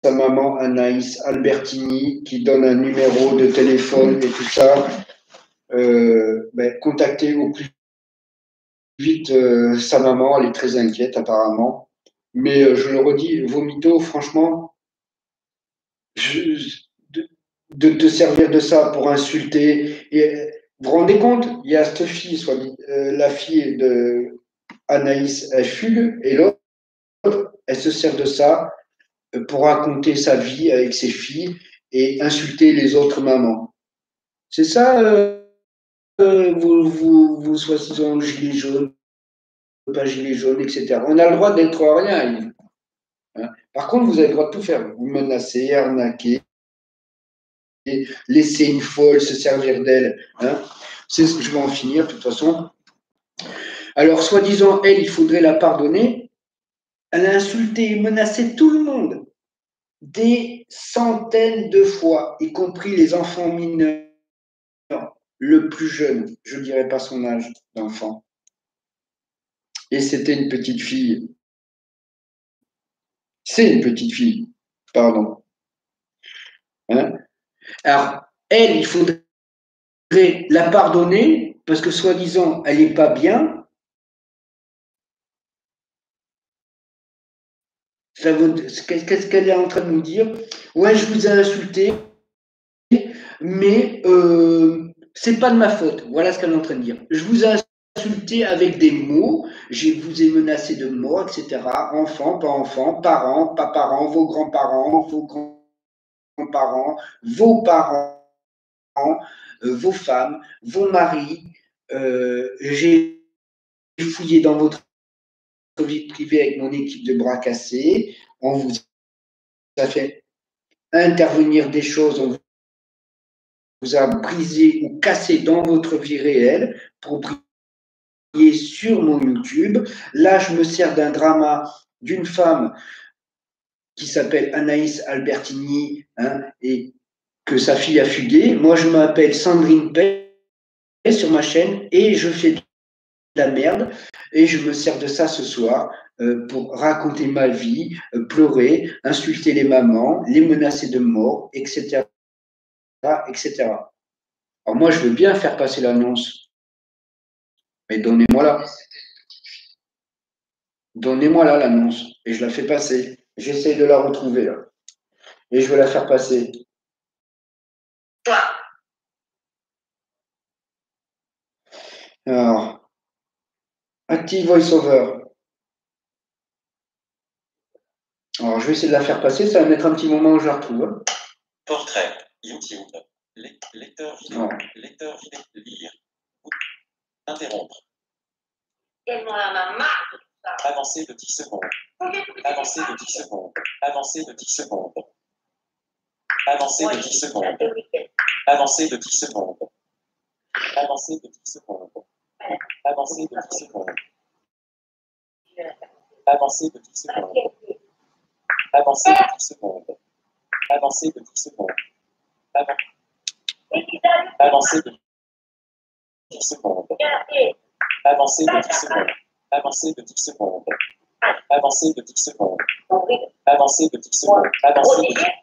sa maman Anaïs Albertini qui donne un numéro de téléphone et tout ça. Contactez au plus vite sa maman, elle est très inquiète apparemment. Mais je le redis, vos mythos, franchement, de te servir de ça pour insulter. Et, vous vous rendez compte, il y a cette fille, soit la fille de Anaïs, elle fugue, et l'autre, elle se sert de ça pour raconter sa vie avec ses filles et insulter les autres mamans. C'est ça, vous soi-disant gilets jaunes, pas gilets jaunes, etc. On a le droit d'être rien, Yves. Hein. Par contre, vous avez le droit de tout faire. Vous menacer, arnaquer, laisser une folle se servir d'elle. Hein. Je vais en finir, de toute façon. Alors, soi-disant, elle, il faudrait la pardonner. Elle a insulté et menacé tout le monde des centaines de fois, y compris les enfants mineurs. Le plus jeune, je ne dirais pas son âge d'enfant. Et c'était une petite fille. C'est une petite fille, pardon. Hein. Alors, elle, il faudrait la pardonner parce que soi-disant, elle n'est pas bien. Qu'est-ce qu'elle est en train de nous dire? Ouais, je vous ai insulté, mais c'est pas de ma faute. Voilà ce qu'elle est en train de dire. Je vous ai insulté avec des mots, je vous ai menacé de mort, etc. Enfants, parents, pas parents, vos grands-parents, vos grands-parents, vos parents, vos femmes, vos maris. J'ai fouillé dans votre vie privée avec mon équipe de bras cassés. On vous a fait intervenir des choses, on vous a brisé ou cassé dans votre vie réelle pour briller sur mon YouTube. Là, je me sers d'un drama d'une femme qui s'appelle Anaïs Albertini, hein, et que sa fille a fugué. Moi, je m'appelle Sandrine Pay sur ma chaîne et je fais de la merde et je me sers de ça ce soir pour raconter ma vie, pleurer, insulter les mamans, les menacer de mort, etc., etc. Alors moi, je veux bien faire passer l'annonce, mais donnez-moi-la. Donnez-moi-la l'annonce et je la fais passer. J'essaie de la retrouver là et je veux la faire passer. Alors, Active VoiceOver. Alors, je vais essayer de la faire passer. Ça va mettre un petit moment où je la retrouve. Hein. Portrait, YouTube, lecteur vidéo, lire, interrompre. Tellement la maman. Avancer de 10 secondes. Avancer de 10 secondes. Avancer de 10 secondes. Avancer de 10 secondes. Avancer de 10 secondes. Avancer de 10 secondes. Avancer de 10 secondes. Avancer de 10 secondes. Avancer de 10 secondes. Avancer de 10 secondes. Avancer de 10 secondes. Avancer de 10 secondes. Avancer de 10 secondes. Avancer de 10 secondes. Avancer de 10 secondes.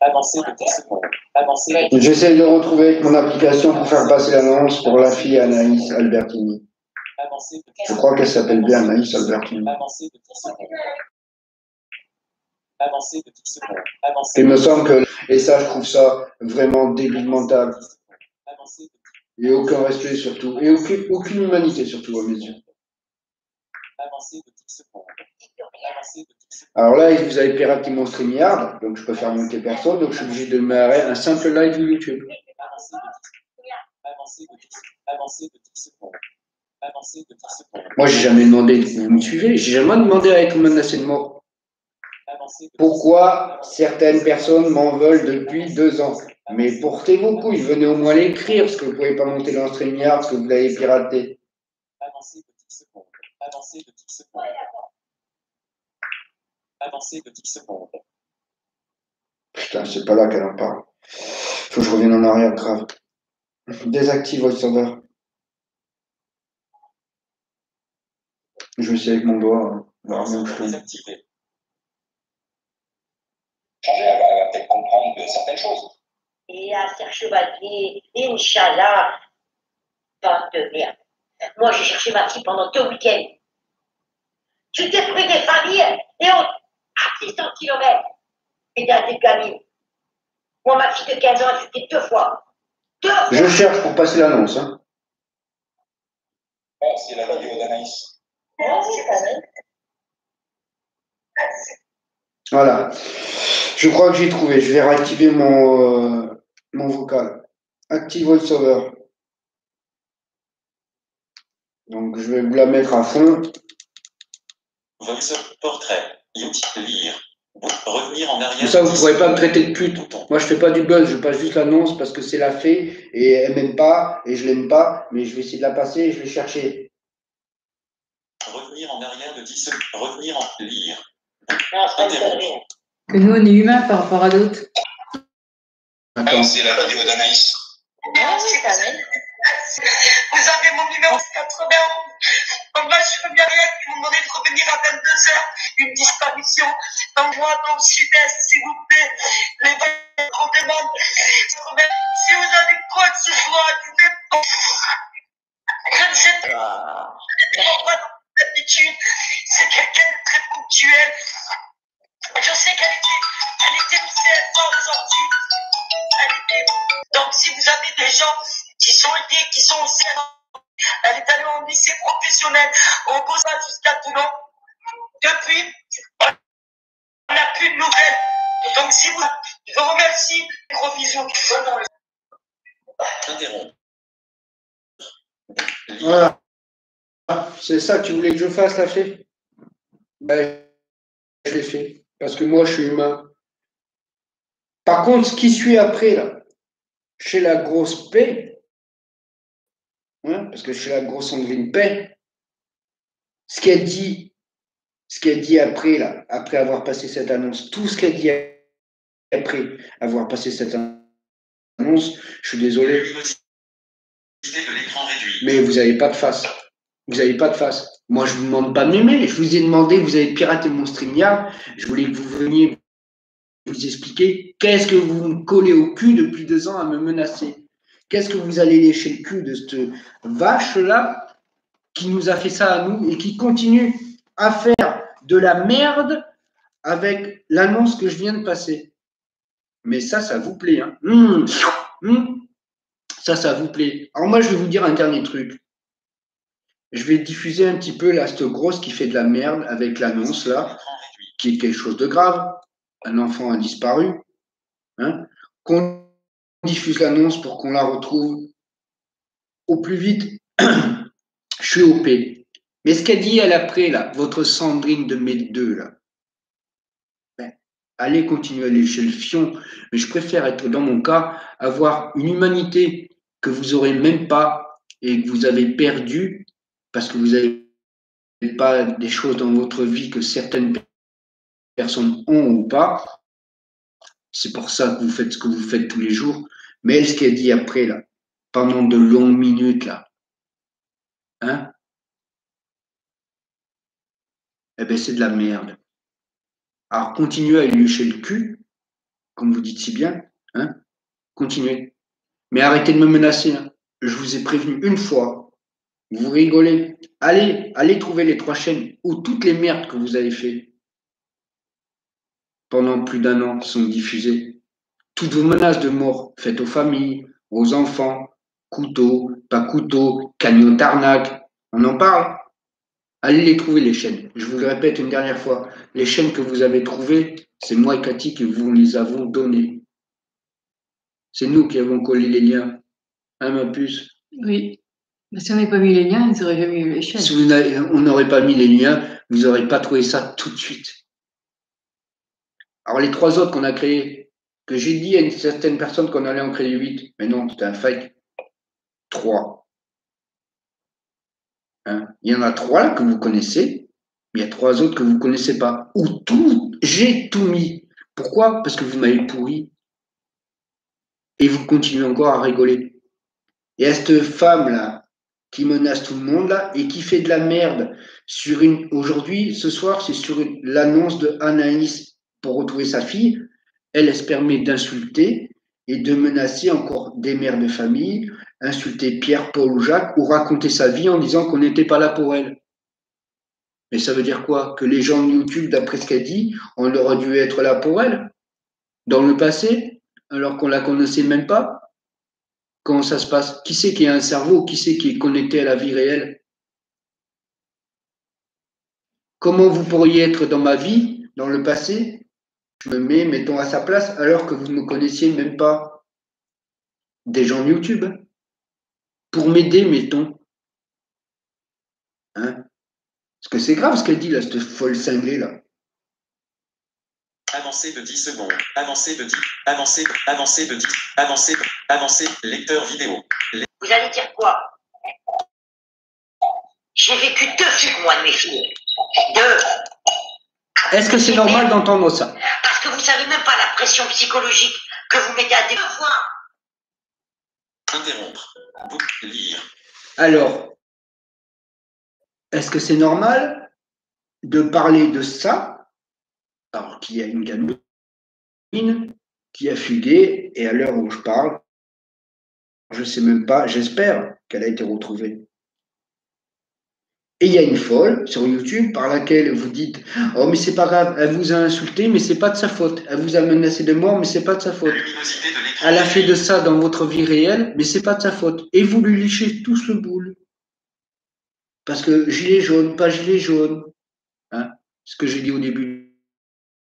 Avancer de 10 secondes. Avancer de... J'essaie de retrouver avec mon application pour faire passer l'annonce pour la fille Anaïs Albertini. Je crois qu'elle s'appelle bien Anaïs Albertini. Avancer de 10 secondes. Avancer de 10 secondes. Il me semble que, et ça, je trouve ça vraiment débile mental. Et aucun respect surtout. Et aucune humanité surtout à mes yeux. Alors là, vous avez piraté mon StreamYard, donc je peux faire monter personne, donc je suis obligé de m'arrêter un simple live YouTube. Moi, j'ai jamais demandé, vous me suivez, j'ai jamais demandé à être menacé de mort. Pourquoi certaines personnes m'en veulent depuis 2 ans? Mais portez vos couilles, venez au moins l'écrire, parce que vous ne pouvez pas monter dans StreamYard, parce que vous l'avez piraté. Avancer de 10 secondes. Avancer de 10 secondes. Avancer de 10 secondes. Putain, c'est pas là qu'elle en parle. Faut que je revienne en arrière, grave. Désactive VoiceOver. Je vais essayer avec mon doigt. Désactiver. changer, elle va peut-être comprendre de certaines choses. Et à Serge Chevalier, Inch'Allah, bande de merde. Moi, j'ai cherché ma fille pendant 2 week-ends. Tu détruis des familles et on à 600 km. Et dans des gamines. Moi, ma fille de 15 ans, elle fait 2 fois. 2 fois. Je cherche pour passer l'annonce. Hein. Oh, c'est la vidéo d'Anaïs. Non, c'est pas vrai. Voilà. Je crois que j'ai trouvé. Je vais réactiver mon vocal. Active VoiceOver. Donc, je vais vous la mettre à fond. VoiceOver, portrait, YouTube, lire, revenir en arrière. Mais ça, vous ne pourrez pas me traiter de pute. Moi, je fais pas du buzz. Je passe juste l'annonce parce que c'est la fée et elle m'aime pas et je l'aime pas. Mais je vais essayer de la passer et je vais chercher. Revenir en arrière de 10 secondes. Revenir en lire. Non, c'est pas une connerie. Que nous, on est humains par rapport à d'autres. Attends. C'est la vidéo d'Anaïs. Non, c'est pas vrai. Vous avez mon numéro 91. Donc là, je reviens rien. Ils m'ont demandé de revenir à 22h. Une disparition. Donc moi, dans le sud-est, s'il vous plaît. Les gens qu'on demande. Si vous avez quoi que ce soit, je ne sais pas. D'habitude, c'est quelqu'un de très ponctuel. Je sais qu'elle était au CFA aujourd'hui. Donc, si vous avez des gens qui sont au CFA, elle est allée en lycée professionnel, on bosse jusqu'à Toulon. Depuis, on n'a plus de nouvelles. Donc, si vous, je vous remercie. Gros bisous. Interrompre. Voilà. C'est ça que tu voulais que je fasse, la fée? Ben, je l'ai fait. Parce que moi, je suis humain. Par contre, ce qui suit après, là, chez la grosse paix, hein, parce que chez la grosse Sandrine Paix, ce qu'elle dit après, là, après avoir passé cette annonce, tout ce qu'elle dit après avoir passé cette annonce, je suis désolé, mais vous n'avez pas de face. Vous n'avez pas de face. Moi, je ne vous demande pas de m'aimer. Je vous ai demandé, vous avez piraté mon StreamYard. Je voulais que vous veniez vous expliquer qu'est-ce que vous me collez au cul depuis 2 ans à me menacer. Qu'est-ce que vous allez lécher le cul de cette vache-là qui nous a fait ça à nous et qui continue à faire de la merde avec l'annonce que je viens de passer. Mais ça vous plaît. Hein. Ça vous plaît. Alors moi, je vais vous dire un dernier truc. Je vais diffuser un petit peu là, cette grosse qui fait de la merde avec l'annonce là, qui est quelque chose de grave. Un enfant a disparu. Hein, qu'on diffuse l'annonce pour qu'on la retrouve au plus vite. Je suis OP. Mais ce qu'elle dit elle après, là, votre Sandrine de mes 2, là, ben, allez continuer à lécher le fion. Mais je préfère être, dans mon cas, avoir une humanité que vous n'aurez même pas et que vous avez perdue parce que vous n'avez pas des choses dans votre vie que certaines personnes ont ou pas. C'est pour ça que vous faites ce que vous faites tous les jours. Mais elle, ce qu'elle dit après, là, pendant de longues minutes, là, hein, eh ben, c'est de la merde. Alors, continuez à lui lécher le cul, comme vous dites si bien, hein, continuez. Mais arrêtez de me menacer, hein. Je vous ai prévenu une fois. Vous rigolez. Allez trouver les 3 chaînes ou toutes les merdes que vous avez fait pendant plus d'1 an qui sont diffusées. Toutes vos menaces de mort faites aux familles, aux enfants, couteau, pas couteau, cagnotte arnaque. On en parle? Allez les trouver, les chaînes. Je vous le répète une dernière fois. Les chaînes que vous avez trouvées, c'est moi et Cathy qui vous les avons données. C'est nous qui avons collé les liens. Hein, ma puce? Oui. Mais si on n'avait pas mis les liens, ils n'auraient jamais eu les chaînes. Si on n'aurait pas mis les liens, vous n'aurez pas trouvé ça tout de suite. Alors, les 3 autres qu'on a créés, que j'ai dit à une certaine personne qu'on allait en créer 8, mais non, c'était un fake. 3. Hein? Il y en a 3 là que vous connaissez, mais il y a 3 autres que vous ne connaissez pas. Ou tout, j'ai tout mis. Pourquoi? Parce que vous m'avez pourri. Et vous continuez encore à rigoler. Et à cette femme-là, qui menace tout le monde là, et qui fait de la merde sur aujourd'hui, ce soir, c'est sur l'annonce de Anaïs pour retrouver sa fille. elle se permet d'insulter et de menacer encore des mères de famille, insulter Pierre, Paul ou Jacques, ou raconter sa vie en disant qu'on n'était pas là pour elle. Mais ça veut dire quoi? Que les gens de YouTube, d'après ce qu'elle dit, on aurait dû être là pour elle, dans le passé, alors qu'on la connaissait même pas? Comment ça se passe? Qui c'est qui a un cerveau? Qui c'est qui est connecté à la vie réelle? Comment vous pourriez être dans ma vie, dans le passé? Je me mets, mettons, à sa place, alors que vous ne me connaissiez même pas. Des gens de YouTube. Pour m'aider, mettons. Hein? Parce que c'est grave ce qu'elle dit, là, cette folle cinglée, là. Avancée de 10 secondes. Avancée de 10. Avancée de 10. Avancée. Lecteur vidéo. Vous allez dire quoi? J'ai vécu 2 fugues, moi, de mes filles. 2. Est-ce que c'est normal d'entendre ça? Parce que vous savez même pas la pression psychologique que vous mettez à des fois. Interrompre. Lire. Alors, est-ce que c'est normal de parler de ça, alors qu'il y a une gamine qui a fugué, et à l'heure où je parle, je ne sais même pas, j'espère qu'elle a été retrouvée. Et il y a une folle sur YouTube par laquelle vous dites « Oh, mais c'est pas grave, elle vous a insulté, mais c'est pas de sa faute. Elle vous a menacé de mort, mais c'est pas de sa faute. Elle a fait de ça dans votre vie réelle, mais c'est pas de sa faute. » Et vous lui lichez tous le boule. Parce que gilet jaune, pas gilet jaune. Hein, ce que j'ai dit au début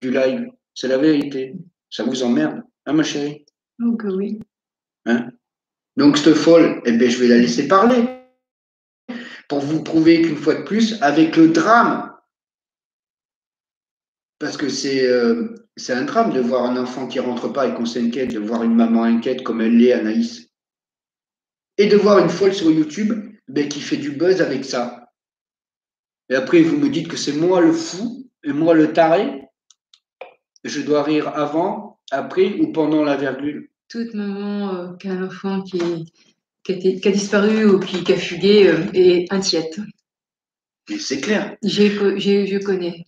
du live, c'est la vérité. Ça vous emmerde, hein, ma chérie? Donc oui. Hein? Donc, cette folle, eh ben, je vais la laisser parler. Pour vous prouver qu'une fois de plus, avec le drame, parce que c'est un drame de voir un enfant qui rentre pas et qu'on s'inquiète, de voir une maman inquiète comme elle l'est, Anaïs, et de voir une folle sur YouTube ben, qui fait du buzz avec ça. Et après, vous me dites que c'est moi le fou et moi le taré. Je dois rire avant, après ou pendant la virgule. Toute maman qui a un enfant qui a disparu ou qui a fugué est inquiète. Mais c'est clair. Je connais,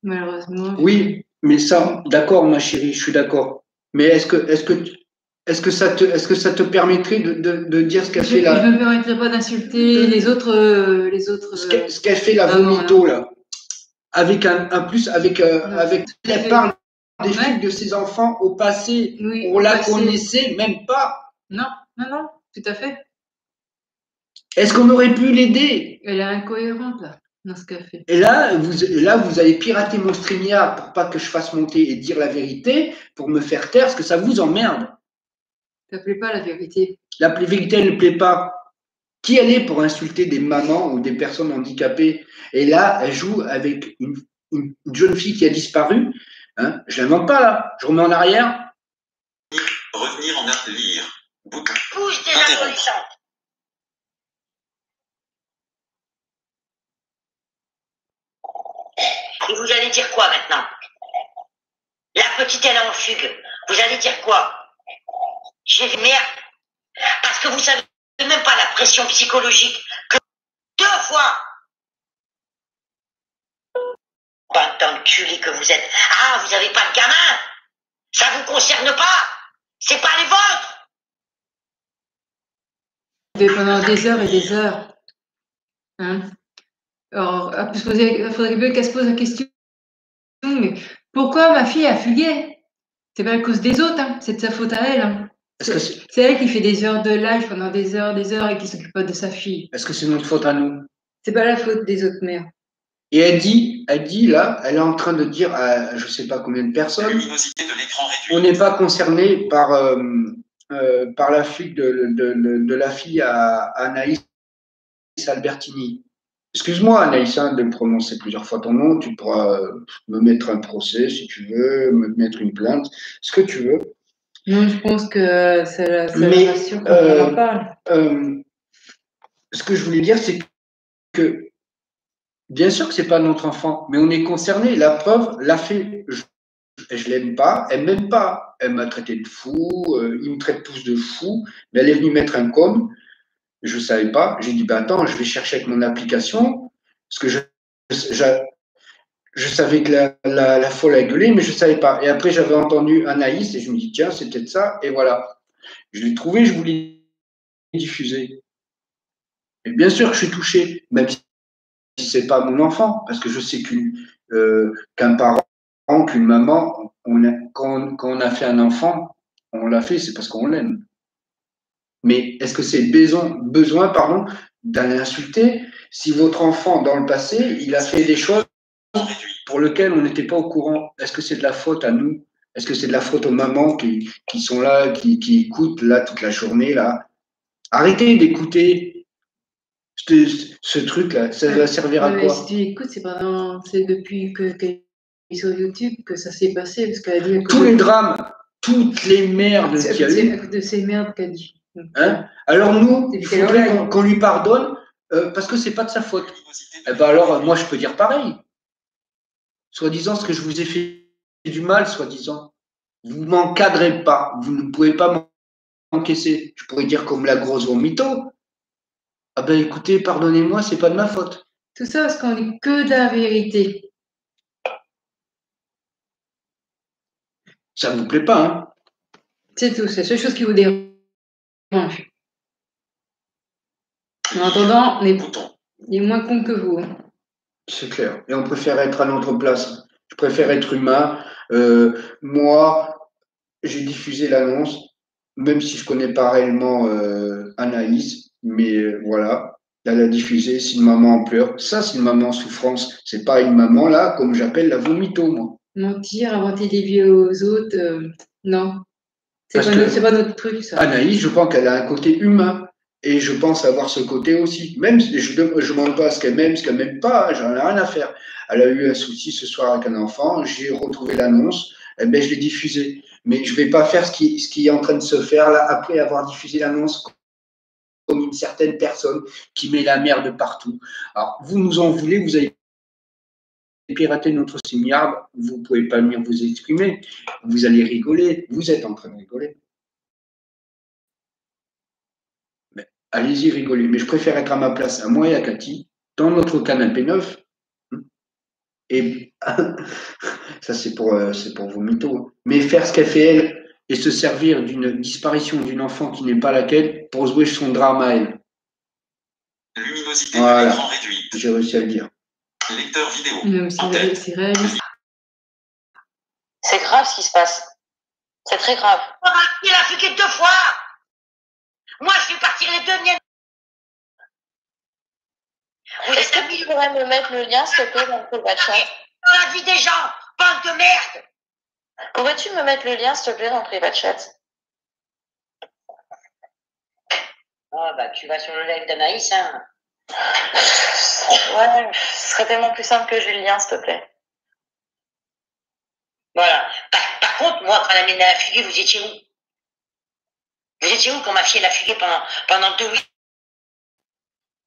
malheureusement. Oui, mais ça, d'accord, ma chérie, je suis d'accord. Mais est-ce que ça te permettrait de dire ce qu'a fait la... Je ne me permettrai pas d'insulter les autres. Ce qu'a fait la vomito, là. Avec avec elle parle des fugues de ses enfants au passé. Oui, on la connaissait même pas. Non, tout à fait. Est-ce qu'on aurait pu l'aider? Elle est incohérente, là, dans ce qu'elle fait. Et là, vous allez pirater mon StreamYard pour pas que je fasse monter et dire la vérité, pour me faire taire, parce que ça vous emmerde. Ça ne plaît pas, la vérité. La vérité, elle ne plaît pas. Qui elle est pour insulter des mamans ou des personnes handicapées? Et là, elle joue avec une jeune fille qui a disparu. Hein, je ne l'invente pas, là. Je remets en arrière. Revenir en art, lire. Bouton. Bouge des adolescentes. Et vous allez dire quoi maintenant? La petite, elle est en fugue. Vous allez dire quoi? J'ai vu merde. Parce que vous savez même pas la pression psychologique que 2 fois. Bande d'enculés que vous êtes. Ah, vous avez pas de gamin. Ça vous concerne pas. C'est pas les vôtres. Pendant des heures et des heures. Hein? Alors, il faudrait bien qu'elle se pose la question, mais pourquoi ma fille a fugué? C'est pas à cause des autres, hein. C'est de sa faute à elle. Hein. C'est elle qui fait des heures de live pendant des heures et qui s'occupe pas de sa fille. Est-ce que c'est notre faute à nous? C'est pas la faute des autres mères. Et elle dit là, elle est en train de dire à je sais pas combien de personnes, Luminosité de l'écran réduite. on n'est pas concerné par la fuite de la fille à Anaïs Albertini. Excuse-moi, Anaïs, de me prononcer plusieurs fois ton nom. Tu pourras me mettre un procès si tu veux, me mettre une plainte, ce que tu veux. Non, je pense que ça rassure quand on en parle. Ce que je voulais dire, c'est que bien sûr que c'est pas notre enfant, mais on est concerné. La preuve l'a fait. Je l'aime pas, elle m'aime pas. Elle m'a traité de fou, il me traite tous de fou, mais elle est venue mettre un com. Je savais pas. J'ai dit, attends, je vais chercher avec mon application, parce que Je savais que la folle a gueulé, mais je ne savais pas. Et après, j'avais entendu Anaïs et je me dis, tiens, c'est peut-être ça. Et voilà. Je l'ai trouvé, je voulais diffuser. Et bien sûr que je suis touché, même si c'est pas mon enfant, parce que je sais qu'un parent, qu'une maman, quand on a fait un enfant, on l'a fait, c'est parce qu'on l'aime. Mais est-ce que c'est besoin d'aller insulter si votre enfant, dans le passé, il a fait des choses pour lesquelles on n'était pas au courant? Est-ce que c'est de la faute à nous? Est-ce que c'est de la faute aux mamans qui sont là, qui écoutent là toute la journée là? Arrêtez d'écouter ce truc-là. Ça va servir à mais quoi? si tu écoutes, c'est depuis qu'elle est sur YouTube que ça s'est passé, parce qu'elle a dit Tous les drames, toutes les merdes c'est qu'il y a eu. à cause de ces merdes qu'elle dit. Hein? Alors nous, C'est il qu'elle faudrait enlève. qu'on lui pardonne parce que c'est pas de sa faute. Eh ben alors, moi, je peux dire pareil. Soi-disant, ce que je vous ai fait du mal, soi-disant. Vous m'encadrez pas. Vous ne pouvez pas m'encaisser. Je pourrais dire comme la grosse mytho. Ah ben écoutez, pardonnez-moi, c'est pas de ma faute. Tout ça parce qu'on dit que de la vérité. Ça vous plaît pas, hein? C'est tout, c'est la seule chose qui vous dérange. En attendant, on est moins cons que vous. Hein. C'est clair. Et on préfère être à notre place. Je préfère être humain. Moi, j'ai diffusé l'annonce, même si je connais pas réellement Anaïs, mais voilà, elle a diffusé. Si une maman en pleurs, ça c'est une maman en souffrance. C'est pas une maman là, comme j'appelle la vomito, moi. Mentir, inventer des vies aux autres, non. C'est pas notre truc, ça. Anaïs, je pense qu'elle a un côté humain. Et je pense avoir ce côté aussi. Même si je ne demande pas ce qu'elle m'aime pas, j'en ai rien à faire. Elle a eu un souci ce soir avec un enfant, j'ai retrouvé l'annonce, eh ben, je l'ai diffusée. Mais je ne vais pas faire ce qui est en train de se faire là, après avoir diffusé l'annonce comme une certaine personne qui met la merde partout. Alors, vous nous en voulez, vous avez piraté notre StreamYard, vous ne pouvez pas venir vous exprimer, vous allez rigoler, vous êtes en train de rigoler. Allez-y, rigolez. Mais je préfère être à ma place, à moi et à Cathy, dans notre canapé neuf. Et ça, c'est pour vos mythos. Mais faire ce qu'elle fait, elle, et se servir d'une disparition d'une enfant qui n'est pas laquelle pour jouer son drame à elle. Luminosité de l'écran réduite. J'ai réussi à le dire. Lecteur vidéo. C'est réaliste. C'est grave ce qui se passe. C'est très grave. Il a fugué 2 fois. Moi, je vais partir les 2 miennes. Est-ce que tu pourrais me mettre le lien, s'il te plaît, dans le chat? Dans la vie des gens, bande de merde. Pourrais-tu me mettre le lien, s'il te plaît, dans le privat chat? Ah bah tu vas sur le live d'Anaïs, hein. Ouais, ce serait tellement plus simple que j'ai le lien, s'il te plaît. Voilà. Par contre, moi, quand la mienne a fugué, vous étiez où? Vous étiez où quand ma fille elle a fugué pendant 2 week-ends?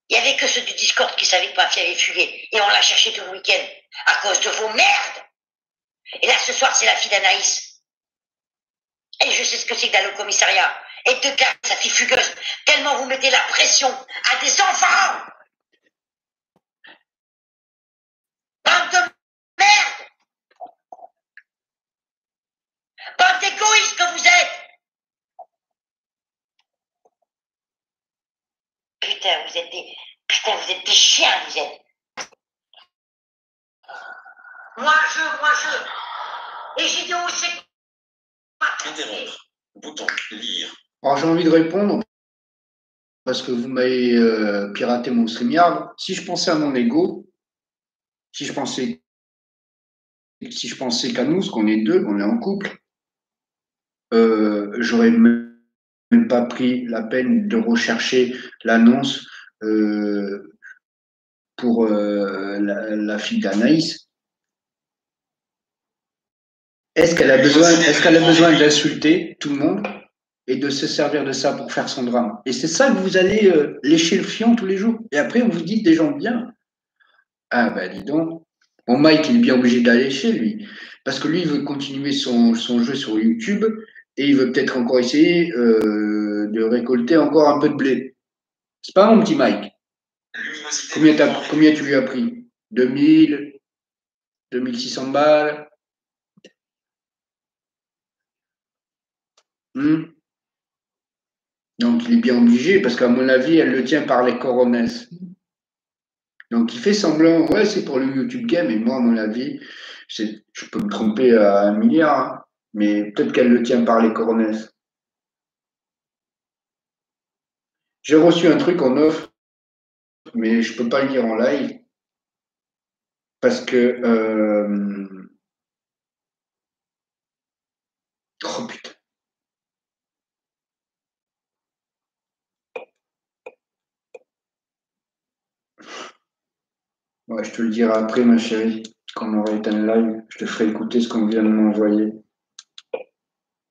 Il n'y avait que ceux du Discord qui savaient que ma fille avait fugué. Et on l'a cherché tout le week-end. À cause de vos merdes. Et là, ce soir, c'est la fille d'Anaïs. Et je sais ce que c'est que d'aller au commissariat. Et de garder sa fille fugueuse. Tellement vous mettez la pression à des enfants. Bande de merde. Bande d'égoïstes que vous êtes. Putain, vous êtes des chiens, vous êtes. Moi je. Et j'ai dit où c'est. Interrompre. Bouton. Lire. Alors, j'ai envie de répondre parce que vous m'avez piraté mon StreamYard. Si je pensais à mon ego, si je pensais qu'à nous, ce qu'on est deux, qu'on est en couple, j'aurais même pas pris la peine de rechercher l'annonce pour la fille d'Anaïs. Est-ce qu'elle a besoin d'insulter tout le monde et de se servir de ça pour faire son drame? Et c'est ça que vous allez lécher le fion tous les jours. Et après, vous dites des gens bien. Ah ben dis donc. Bon, Mike, il est bien obligé d'aller chez lui. Parce que lui, il veut continuer son jeu sur YouTube et il veut peut-être encore essayer de récolter encore un peu de blé. C'est pas mon petit Mike. Combien tu lui as pris? 2000, 2600 balles. Donc, il est bien obligé, parce qu'à mon avis, elle le tient par les coronesses. Donc, il fait semblant, ouais, c'est pour le YouTube Game, et moi, à mon avis, je peux me tromper à 1 milliard, hein, mais peut-être qu'elle le tient par les coronesses. J'ai reçu un truc en offre, mais je peux pas le dire en live, parce que... Oh putain. Ouais, je te le dirai après, ma chérie, quand on aura éteint le live. Je te ferai écouter ce qu'on vient de m'envoyer.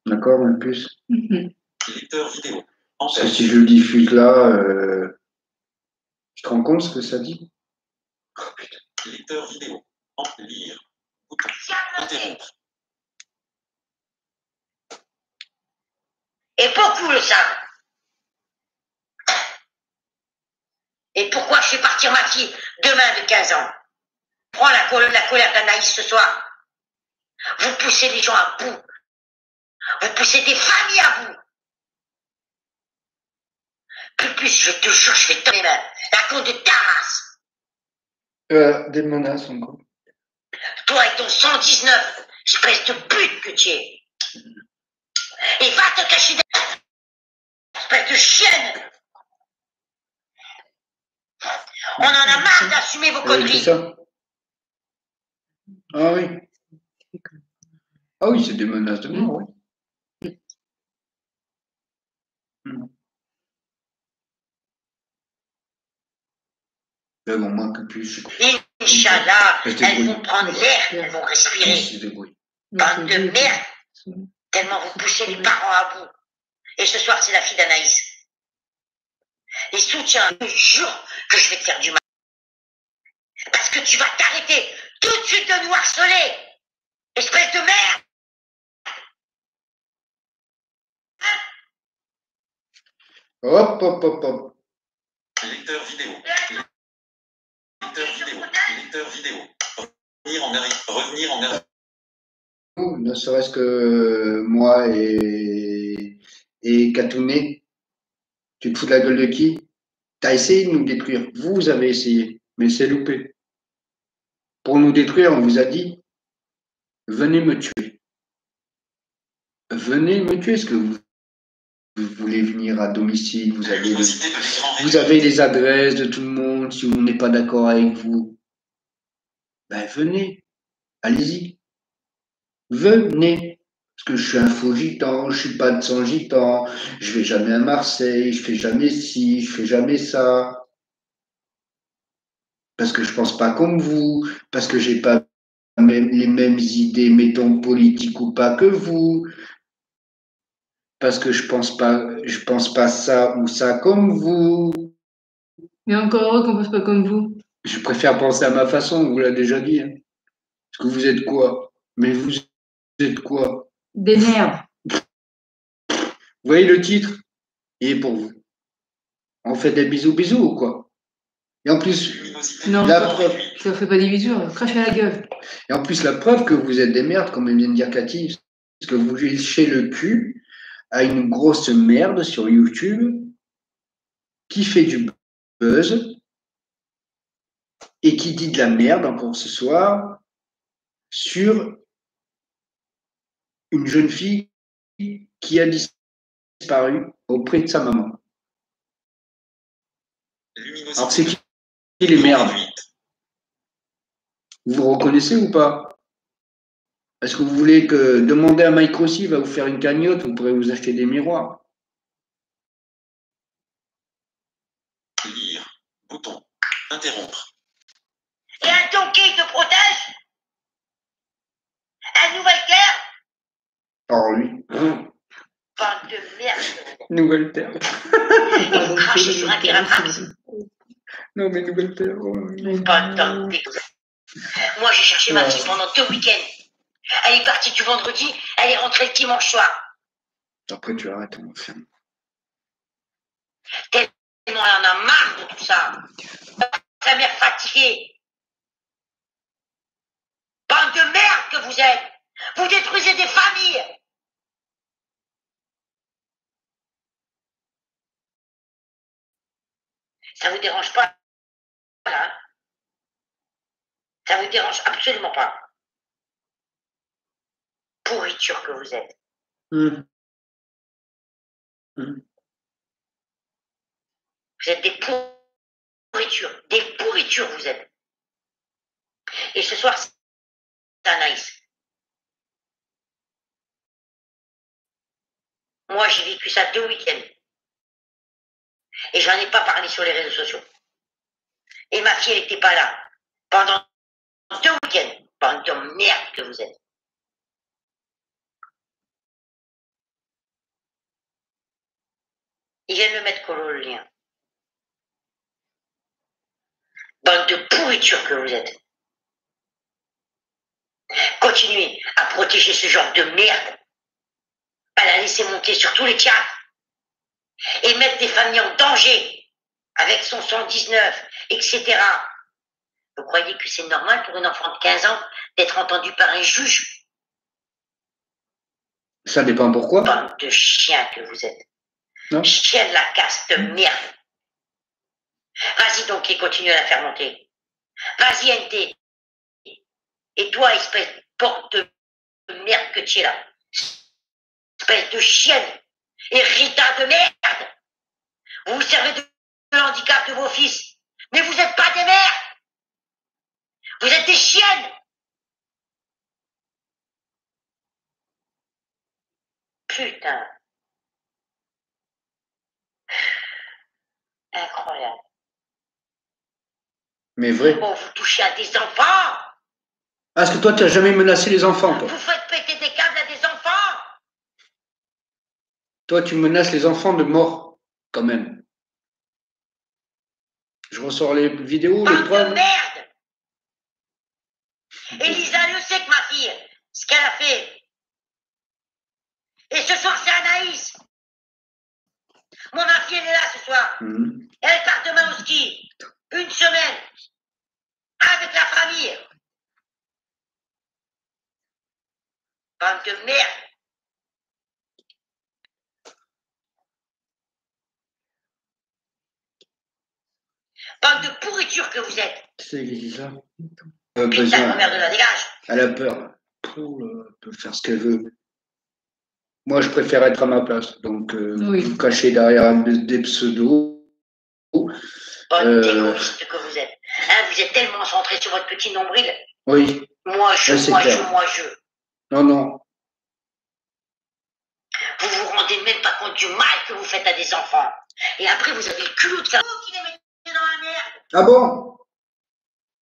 D'accord, mon puce? Lecteur vidéo. Parce que si je le diffuse là, tu te rends compte ce que ça dit? Oh putain. Lecteur vidéo. Lire. Bouton. Interrompre. Et beaucoup le savent. Et pourquoi je fais partir ma fille demain de 15 ans? Prends la colère d'Anaïs ce soir. Vous poussez les gens à bout. Vous poussez des familles à bout. Plus, je te jure, je vais te donner la compte de ta race. Des menaces encore. Toi et ton 119, espèce de pute que tu es. Et va te cacher derrière, espèce de chienne. On en a marre d'assumer vos C'est conneries. ça? Ah oui. Ah oui, c'est des menaces de mort, oui. Mais bon, moi, que plus. Inch'Allah, elles vont prendre l'air, elles vont respirer. Bande de merde. Tellement vous poussez les parents à bout. Et ce soir, c'est la fille d'Anaïs. Et soutiens, je te jure que je vais te faire du mal. Parce que tu vas t'arrêter tout de suite de nous harceler. Espèce de merde. Hop, hop, hop, hop. Lecteur vidéo. Lecteur vidéo. Lecteur vidéo. Revenir en arrière. Ne serait-ce que moi et Katouné, tu te fous de la gueule de qui? T'as essayé de nous détruire. Vous avez essayé, mais c'est loupé. Pour nous détruire, on vous a dit, venez me tuer. Venez me tuer. Est-ce que vous voulez venir à domicile? Vous avez les adresses de tout le monde. Si on n'est pas d'accord avec vous, ben venez. Allez-y. Venez. Parce que je suis un faux gitan, je suis pas de sang gitan, je vais jamais à Marseille, je fais jamais ci, je fais jamais ça. Parce que je pense pas comme vous, parce que j'ai pas les mêmes idées, mettons politiques ou pas que vous, parce que je pense pas ça ou ça comme vous. Mais encore heureux qu'on pense pas comme vous. Je préfère penser à ma façon, on vous l'a déjà dit. Hein. Parce que vous êtes quoi? Mais vous êtes quoi? Des merdes. Vous voyez le titre? Il est pour vous. On fait des bisous bisous ou quoi? Et en plus, non, la preuve. Ça fait pas des bisous, crache à la gueule. Et en plus, la preuve que vous êtes des merdes, comme vient de dire Cathy, parce que vous léchez le cul à une grosse merde sur YouTube qui fait du buzz et qui dit de la merde encore ce soir sur une jeune fille qui a disparu auprès de sa maman. Alors c'est qui les merdes? Vous vous reconnaissez ou pas? Est-ce que vous voulez que demander à Mike Rossi va vous faire une cagnotte, vous pourrez vous acheter des miroirs? Lire. Bouton. Interrompre. Et un donkey te protège? Un nouvel terre? Alors lui. Bande de merde. Nouvelle terre. Et vous crachez sur un terrain max. Non mais nouvelle terre. Bande d'enculés. Moi, j'ai cherché ma fille pendant 2 week-ends. Elle est partie du vendredi, elle est rentrée le dimanche soir. Après tu arrêtes, mon frère. Tellement elle en a marre de tout ça. Sa mère fatiguée. Bande de merde que vous êtes. Vous détruisez des familles. Ça vous dérange pas, là? Ça vous dérange absolument pas. Pourriture que vous êtes. Vous êtes des pourritures vous êtes. Et ce soir, c'est Anaïs. Moi, j'ai vécu ça 2 week-ends. Et j'en ai pas parlé sur les réseaux sociaux. Et ma fille, elle n'était pas là. Pendant 2 week-ends. Bande de merde que vous êtes. Il vient de me mettre Colo le lien. Bande de pourriture que vous êtes. Continuez à protéger ce genre de merde. À la laisser monter sur tous les théâtres. Et mettre des familles en danger. Avec son 119, etc. Vous croyez que c'est normal pour une enfant de 15 ans d'être entendue par un juge? Ça dépend pourquoi. Bande de chiens que vous êtes. Non. Chien de la casse de merde. Vas-y donc et continue à la faire monter. Vas-y NT. Et toi, espèce de porte de merde que tu es là. Espèce de chienne. Et Rita de merde. Vous vous servez de handicap de vos fils. Mais vous n'êtes pas des mères. Vous êtes des chiennes. Putain. Incroyable. Mais vrai. Bon, vous touchez à des enfants. Est-ce que toi, tu n'as jamais menacé les enfants, toi? Vous faites péter des câbles à des enfants. Toi, tu menaces les enfants de mort, quand même. Je ressors les vidéos, les Bande de preuves. merde. Et Lisa le sait que ma fille, ce qu'elle a fait. Et ce soir, c'est Anaïs. Mon ma fille, elle est là ce soir. Elle part demain au ski. 1 semaine. Avec la famille. Bande de merde. Bande de pourriture que vous êtes. C'est Lisa. Putain, ma mère de la dégage. Elle a peur. Elle peut faire ce qu'elle veut. Moi, je préfère être à ma place. Donc, Oui. vous cachez derrière des pseudos. Bande d'égoïste que vous êtes. Hein, vous êtes tellement centré sur votre petit nombril. Oui. Moi, c'est moi, clair. je. Non, non. Vous vous rendez même pas compte du mal que vous faites à des enfants. Et après, vous avez le culot de faire vous qui les mettez dans la merde. Ah bon?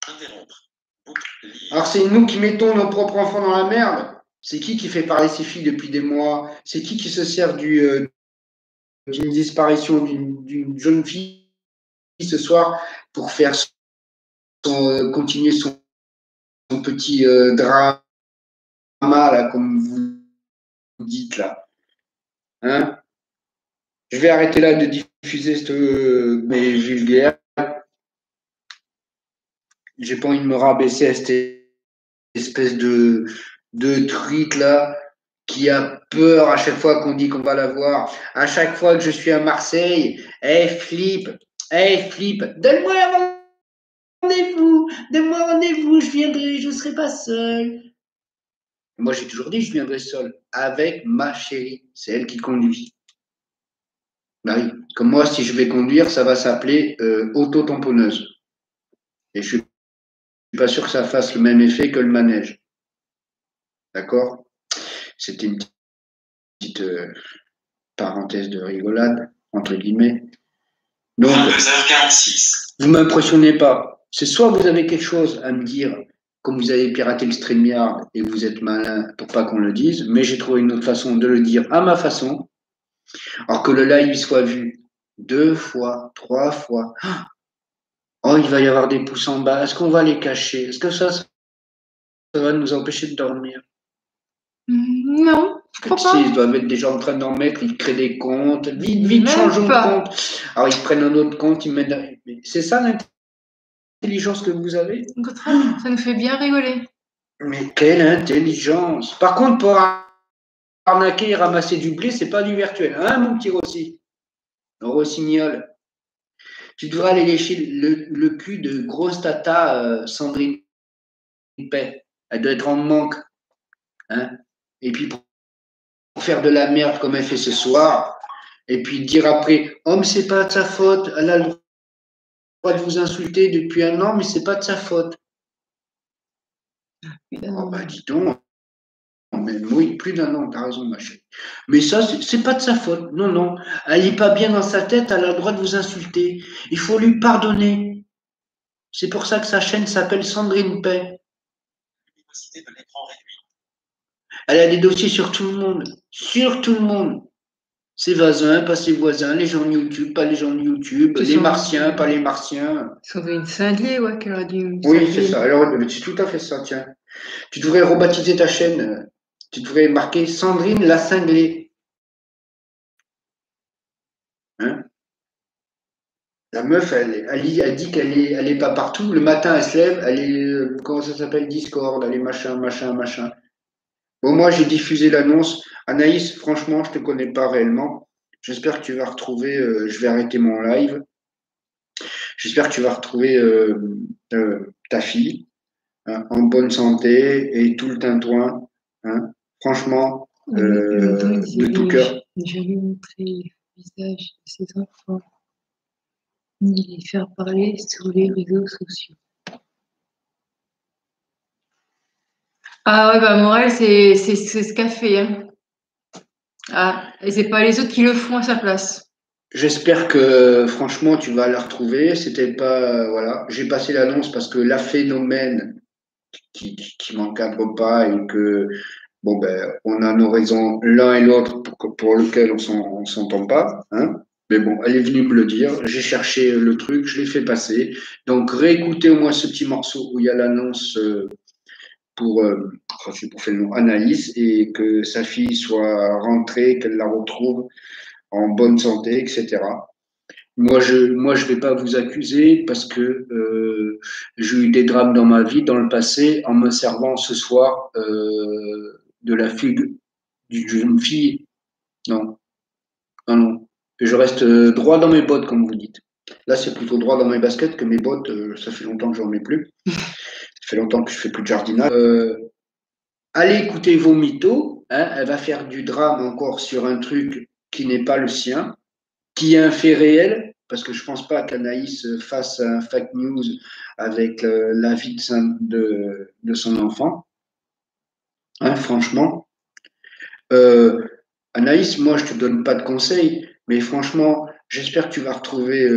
Interrompre. Lire. Alors, c'est nous qui mettons nos propres enfants dans la merde? C'est qui fait parler ses filles depuis des mois? C'est qui se sert d'une disparition d'une jeune fille ce soir pour faire continuer son petit drama, là, comme vous dites, là. Hein? Je vais arrêter là de diffuser mes vulgaires. J'ai pas envie de me rabaisser à cette espèce de truc là qui a peur à chaque fois qu'on dit qu'on va la voir. À chaque fois que je suis à Marseille, Flip, donne-moi rendez-vous, je viendrai, je ne serai pas seul. Moi, j'ai toujours dit, je viendrai seul, avec ma chérie. C'est elle qui conduit. Bah oui. Comme moi, si je vais conduire, ça va s'appeler auto-tamponneuse. Et je suis pas sûr que ça fasse le même effet que le manège. D'accord? C'était une petite parenthèse de rigolade, entre guillemets. Donc, 22h46. vous m'impressionnez pas. C'est soit vous avez quelque chose à me dire, comme vous avez piraté le StreamYard et vous êtes malin pour pas qu'on le dise, mais j'ai trouvé une autre façon de le dire à ma façon, alors que le live soit vu 2 fois, 3 fois. Oh, il va y avoir des pouces en bas. Est-ce qu'on va les cacher? Est-ce que ça va nous empêcher de dormir? Non, je crois Si, pas. ils doivent être déjà en train d'en mettre, ils créent des comptes. Vite, changeons de compte. Alors, ils prennent un autre compte, ils mettent. C'est ça l'intelligence que vous avez? Au contraire, ça nous fait bien rigoler. Mais quelle intelligence! Par contre, pour arnaquer et ramasser du blé, c'est pas du virtuel, hein, mon petit Rossi? Rossignol. Tu devrais aller lécher le cul de grosse tata Sandrine Pay. Elle doit être en manque. Hein. Et puis pour faire de la merde comme elle fait ce soir, et puis dire après, oh mais c'est pas de sa faute, elle a le droit de vous insulter depuis un an, mais c'est pas de sa faute. Oh bah dis donc, mais oui, plus d'un an, t'as raison ma chérie. Mais ça, c'est pas de sa faute. Non, non, elle est pas bien dans sa tête, elle a le droit de vous insulter. Il faut lui pardonner. C'est pour ça que sa chaîne s'appelle Sandrine Pay. Luminosité de l'écran réduite. Elle a des dossiers sur tout le monde. Sur tout le monde. Ses voisins, pas ses voisins, les gens de YouTube, pas les gens de YouTube, les martiens, pas les martiens. Sandrine Cinglier, ouais, qu'elle a dû. Oui, c'est ça. Alors, c'est tout à fait ça, tiens. Tu devrais rebaptiser ta chaîne. Tu devrais marquer Sandrine la cinglée. Hein? La meuf, elle dit qu'elle est pas partout. Le matin, elle se lève, elle est, comment ça s'appelle, Discord, elle est machin, machin, machin. Bon, moi, j'ai diffusé l'annonce. Anaïs, franchement, je te connais pas réellement. J'espère que tu vas retrouver, je vais arrêter mon live. J'espère que tu vas retrouver ta fille hein, en bonne santé et tout le tintouin. Hein. Franchement, de tout cœur. J'ai lui montrer le visage de ses enfants, ni les faire parler sur les réseaux sociaux. Ah ouais, bah Morel, c'est ce qu'a fait. Hein. Ah, et c'est pas les autres qui le font à sa place. J'espère que franchement tu vas la retrouver. C'était pas voilà. J'ai passé l'annonce parce que la phénomène qui m'encadre pas et que bon ben on a nos raisons l'un et l'autre pour lequel on s'entend pas. Hein. Mais bon, elle est venue me le dire. J'ai cherché le truc, je l'ai fait passer. Donc réécoutez au moins ce petit morceau où il y a l'annonce pour je sais pas fait le nom Anaïs et que sa fille soit rentrée, qu'elle la retrouve en bonne santé, etc. Moi, je vais pas vous accuser parce que j'ai eu des drames dans ma vie, dans le passé, en me servant ce soir de la fugue d'une jeune fille. Non, non, non. Je reste droit dans mes bottes, comme vous dites. Là, c'est plutôt droit dans mes baskets que mes bottes. Ça fait longtemps que j'en mets plus. Ça fait longtemps que je fais plus de jardinage. Allez écouter vos mythos. Hein, elle va faire du drame encore sur un truc qui n'est pas le sien, qui est un fait réel, parce que je pense pas qu'Anaïs fasse un fake news avec la vie de son enfant. Hein, franchement. Anaïs, moi, je te donne pas de conseils, mais franchement, j'espère que tu vas retrouver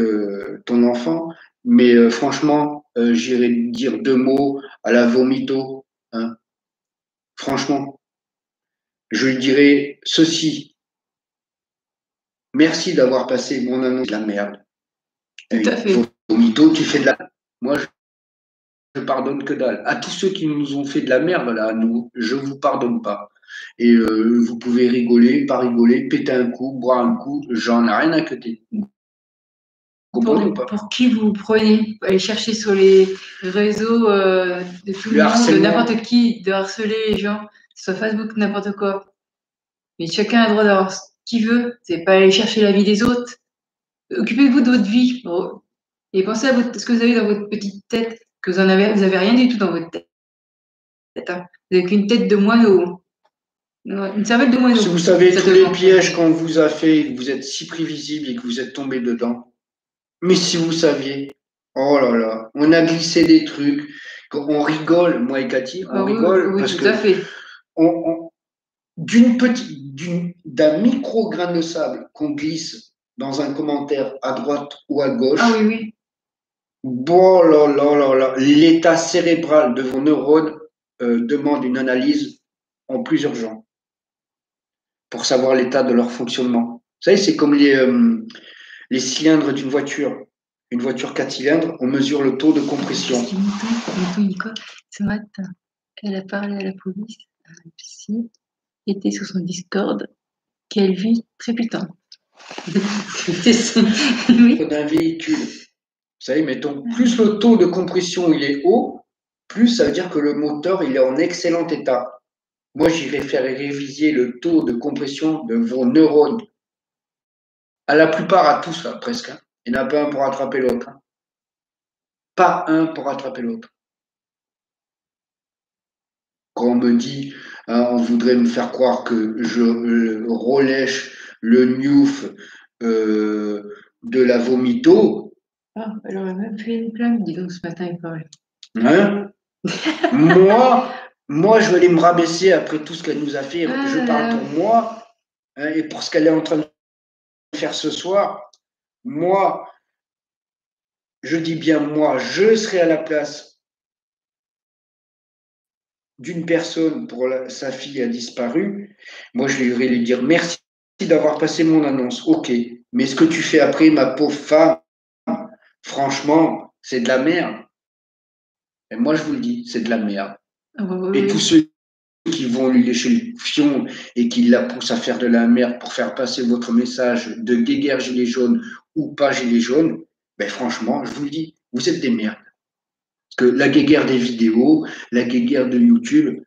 ton enfant. Mais franchement, j'irai dire deux mots à la vomito. Hein. Franchement, je lui dirai ceci. Merci d'avoir passé mon annonce de la merde. Tout à fait. Vomito, tu fais de la. Moi, je pardonne que dalle. À tous ceux qui nous ont fait de la merde, là, nous, je vous pardonne pas. Et vous pouvez rigoler, pas rigoler, péter un coup, boire un coup, j'en ai rien à côté. Pour qui vous prenez? Allez chercher sur les réseaux de tout le monde, de n'importe qui, de harceler les gens, sur Facebook, n'importe quoi. Mais chacun a le droit d'avoir ce qu'il veut. C'est pas aller chercher la vie des autres. Occupez-vous de votre vie. Bon. Et pensez à ce que vous avez dans votre petite tête, que vous avez rien du tout dans votre tête. Hein. Vous n'avez qu'une tête de moineau. Une cervelle de moineau. Si vous savez tous les pièges qu'on vous a fait, que vous êtes si prévisible et que vous êtes tombé dedans. Mais si vous saviez, oh là là, on a glissé des trucs, on rigole, moi et Cathy, on rigole oui, parce tout que à fait. d'un micro grain de sable qu'on glisse dans un commentaire à droite ou à gauche. Ah oui, oui. Bon là là là là, l'état cérébral de vos neurones demande une analyse en plus urgent pour savoir l'état de leur fonctionnement. Vous savez, c'est comme les cylindres d'une voiture. Une voiture 4 cylindres, on mesure le taux de compression. Ce matin, elle a parlé à la police, à un psy, qui était sur son Discord, qu'elle vit trépidante. Oui. D'un véhicule. Vous savez, mettons, plus le taux de compression il est haut, plus ça veut dire que le moteur, il est en excellent état. Moi, j'irai faire réviser le taux de compression de vos neurones. À la plupart, à tous, là, presque. Hein. Il n'y en a pas un pour attraper l'autre. Hein. Pas un pour attraper l'autre. Quand on me dit, hein, on voudrait me faire croire que je relèche le newf de la vomito. Ah, elle aurait même fait une plainte, dis donc, ce matin, il paraît. Hein moi, je vais aller me rabaisser après tout ce qu'elle nous a fait. Je parle pour moi hein, et pour ce qu'elle est en train de faire ce soir. Moi, je dis bien moi, je serai à la place d'une personne pour sa fille a disparu. Moi, je vais lui dire merci d'avoir passé mon annonce. Ok, mais ce que tu fais après, ma pauvre femme, franchement, c'est de la merde. Et moi, je vous le dis, c'est de la merde. Oui. Et tous ceux qui vont lui lécher le fion et qui la poussent à faire de la merde pour faire passer votre message de guéguerre gilet jaune ou pas gilet jaune, ben franchement, je vous le dis, vous êtes des merdes. Parce que la guéguerre des vidéos, la guéguerre de YouTube,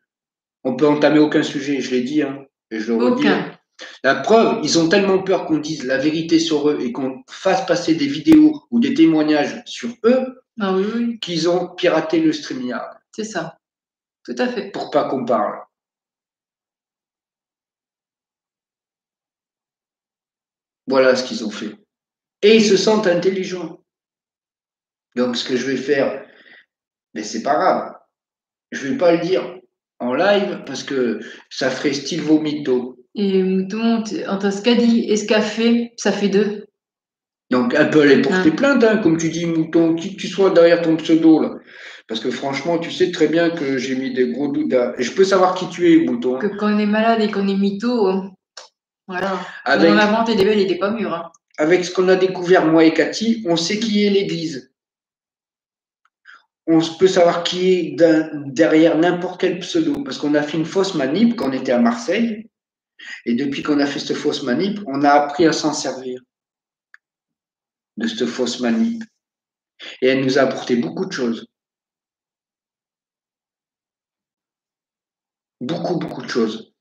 on peut entamer aucun sujet, je l'ai dit, hein, et je le redis. Aucun. La preuve, ils ont tellement peur qu'on dise la vérité sur eux et qu'on fasse passer des vidéos ou des témoignages sur eux Ah oui. qu'ils ont piraté le StreamYard. C'est ça. Tout à fait. Pour pas qu'on parle. Voilà ce qu'ils ont fait. Et ils se sentent intelligents. Donc ce que je vais faire, mais c'est pas grave. Je vais pas le dire en live parce que ça ferait style vomito. Et Mouton, entre ce qu'a dit et ce qu'a fait, ça fait deux. Donc elle peut aller porter plainte, hein, comme tu dis, Mouton, qui que tu sois derrière ton pseudo là. Parce que franchement, tu sais très bien que j'ai mis des gros doutes. Et je peux savoir qui tu es, Mouton. Que quand on est malade et qu'on est mytho, voilà. On a inventé des belles, il n'était pas mûr. Hein. Avec ce qu'on a découvert, moi et Cathy, on sait qui est l'Église. On peut savoir qui est derrière n'importe quel pseudo. Parce qu'on a fait une fausse manip quand on était à Marseille. Et depuis qu'on a fait cette fausse manip, on a appris à s'en servir de cette fausse manip. Et elle nous a apporté beaucoup de choses. Beaucoup, beaucoup de choses.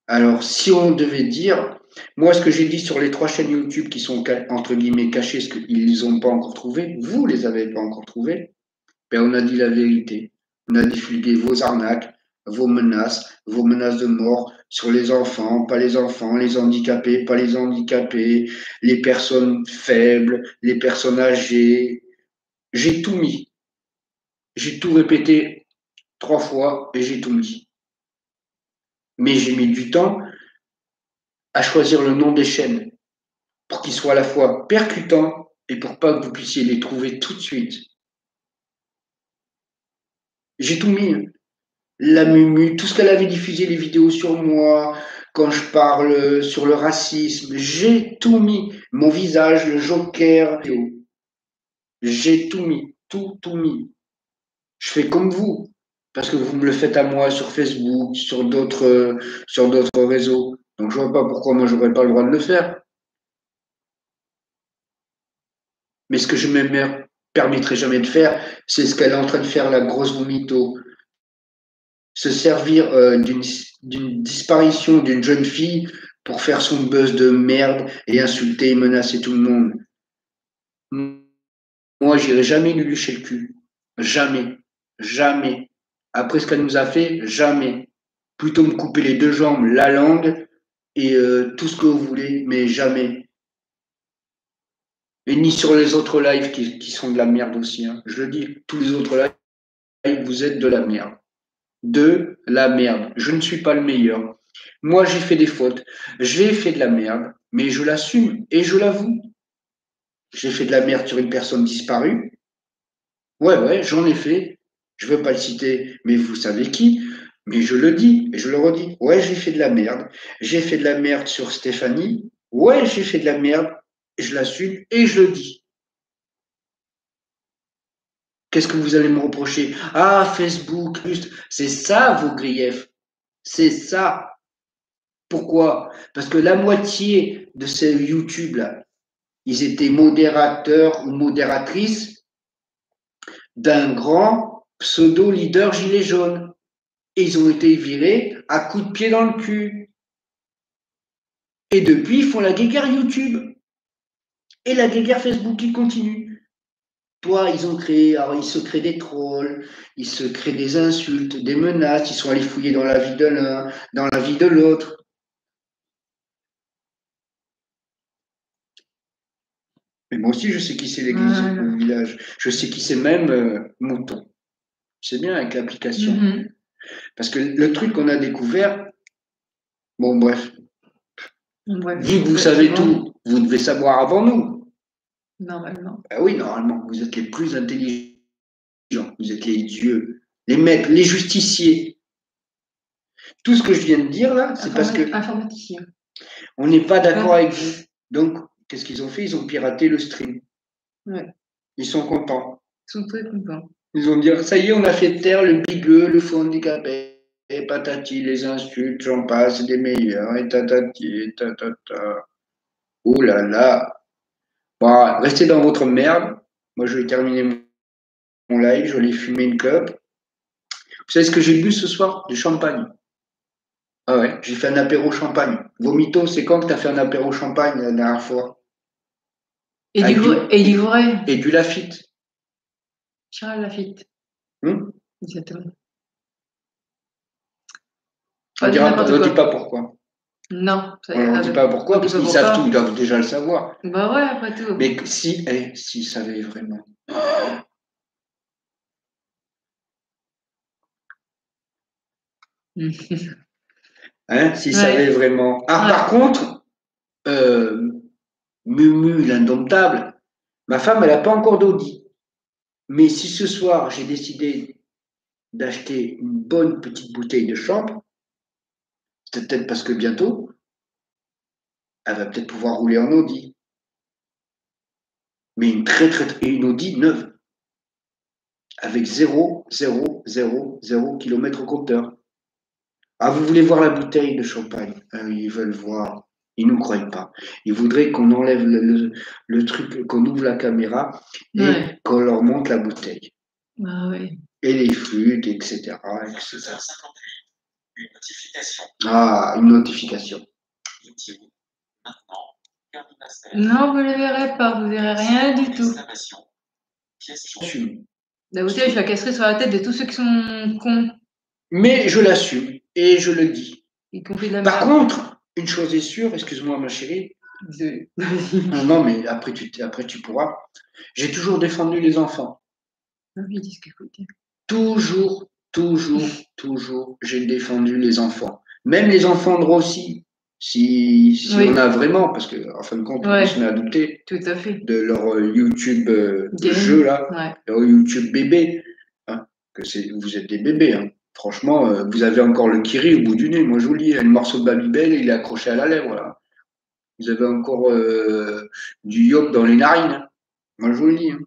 Alors, si on devait dire, moi, ce que j'ai dit sur les 3 chaînes YouTube qui sont, entre guillemets, cachées, ce qu'ils n'ont pas encore trouvé, vous les avez pas encore trouvés, ben, on a dit la vérité. On a divulgué vos arnaques, vos menaces de mort sur les enfants, les handicapés, pas les handicapés, les personnes faibles, les personnes âgées. J'ai tout mis. J'ai tout répété 3 fois et j'ai tout mis. Mais j'ai mis du temps à choisir le nom des chaînes pour qu'ils soient à la fois percutants et pour pas que vous puissiez les trouver tout de suite. J'ai tout mis. La Mumu, tout ce qu'elle avait diffusé, les vidéos sur moi, quand je parle sur le racisme, j'ai tout mis. Mon visage, le joker, j'ai tout mis, tout mis. Je fais comme vous, parce que vous me le faites à moi sur Facebook, sur d'autres réseaux. Donc je vois pas pourquoi moi j'aurais pas le droit de le faire. Mais ce que je ne me permettrai jamais de faire, c'est ce qu'elle est en train de faire, la grosse vomito. Se servir d'une disparition d'une jeune fille pour faire son buzz de merde et insulter et menacer tout le monde. Moi, j'irai jamais lui lécher le cul. Jamais. Jamais. Après ce qu'elle nous a fait, jamais. Plutôt me couper les 2 jambes, la langue et tout ce que vous voulez, mais jamais. Et ni sur les autres lives qui sont de la merde aussi. Hein. Je le dis, tous les autres lives, vous êtes de la merde. De la merde. Je ne suis pas le meilleur. Moi, j'ai fait des fautes. J'ai fait de la merde, mais je l'assume et je l'avoue. J'ai fait de la merde sur une personne disparue. Ouais, j'en ai fait. Je ne veux pas le citer, mais vous savez qui. Mais je le dis et je le redis. Ouais, j'ai fait de la merde. J'ai fait de la merde sur Stéphanie. Ouais, j'ai fait de la merde. Je l'assume et je le dis. Qu'est-ce que vous allez me reprocher? Ah, Facebook, c'est ça vos griefs. C'est ça. Pourquoi? Parce que la moitié de ces YouTube-là, ils étaient modérateurs ou modératrices d'un grand pseudo-leader gilet jaune. Et ils ont été virés à coups de pied dans le cul. Et depuis, ils font la guéguerre YouTube. Et la guéguerre Facebook qui continue. Toi, ils se créent des trolls, ils se créent des insultes, des menaces, ils sont allés fouiller dans la vie de l'un, dans la vie de l'autre. Mais moi aussi, je sais qui c'est l'église au village. Je sais qui c'est même Mouton. C'est bien avec l'application. Parce que le truc qu'on a découvert, bon bref, vu que vous savez tout, vous devez savoir avant nous. Normalement. Ben oui, normalement, vous êtes les plus intelligents, vous êtes les dieux, les maîtres, les justiciers. Tout ce que je viens de dire là, c'est parce que on n'est pas d'accord avec vous. Donc, qu'est-ce qu'ils ont fait? Ils ont piraté le stream. Ouais. Ils sont contents. Ils sont très contents. Ils ont dit, ça y est, on a fait taire le bigueux, le faux handicapé, et patati, les insultes, j'en passe, des meilleurs, et tatati, et tatata. Oh là là. Bon, restez dans votre merde. Moi, je vais terminer mon live, je vais aller fumer une clope. Vous savez ce que j'ai bu ce soir? Du champagne. Ah ouais, j'ai fait un apéro champagne. Vomito, c'est quand que tu as fait un apéro champagne la dernière fois? Et du vrai. Et du Lafite. Charles Lafite. Exactement. On ne dit pas pourquoi. Non. On ne dit pas pourquoi, parce qu'ils savent tout, ils doivent déjà le savoir. Bah ouais, après tout. Mais s'ils savaient vraiment. S'ils savaient vraiment. Ah, par contre, Mumu, l'indomptable, ma femme, elle n'a pas encore d'Audi. Mais si ce soir, j'ai décidé d'acheter une bonne petite bouteille de champ, c'est peut-être parce que bientôt, elle va peut-être pouvoir rouler en Audi. Mais une Audi neuve. Avec 0,000 km au compteur. Ah, vous voulez voir la bouteille de champagne? Ils veulent voir. Ils ne nous croient pas. Ils voudraient qu'on enlève le truc, qu'on ouvre la caméra et qu'on leur montre la bouteille. Ah ouais. Et les flûtes, etc. etc. Une notification. Ah, une notification. YouTube. Maintenant. Non, vous ne le verrez pas. Vous ne verrez rien du tout. La bouteille, je la casserai sur la tête de tous ceux qui sont cons. Mais je l'assume et je le dis. Par merde. contre, une chose est sûre, excuse-moi ma chérie. Non, mais après tu pourras. J'ai toujours défendu les enfants. Toujours, j'ai défendu les enfants. Même les enfants de Rossi, si on a vraiment, parce qu'en fin de compte, on se met à douter de leur YouTube de jeu, là, leur YouTube bébé. Hein, vous êtes des bébés. Hein. Franchement, vous avez encore le kiri au bout du nez. Moi, je vous le dis, le morceau de Babybel, il est accroché à la lèvre. Là. Vous avez encore du yop dans les narines. Hein. Moi, je vous le dis. Hein.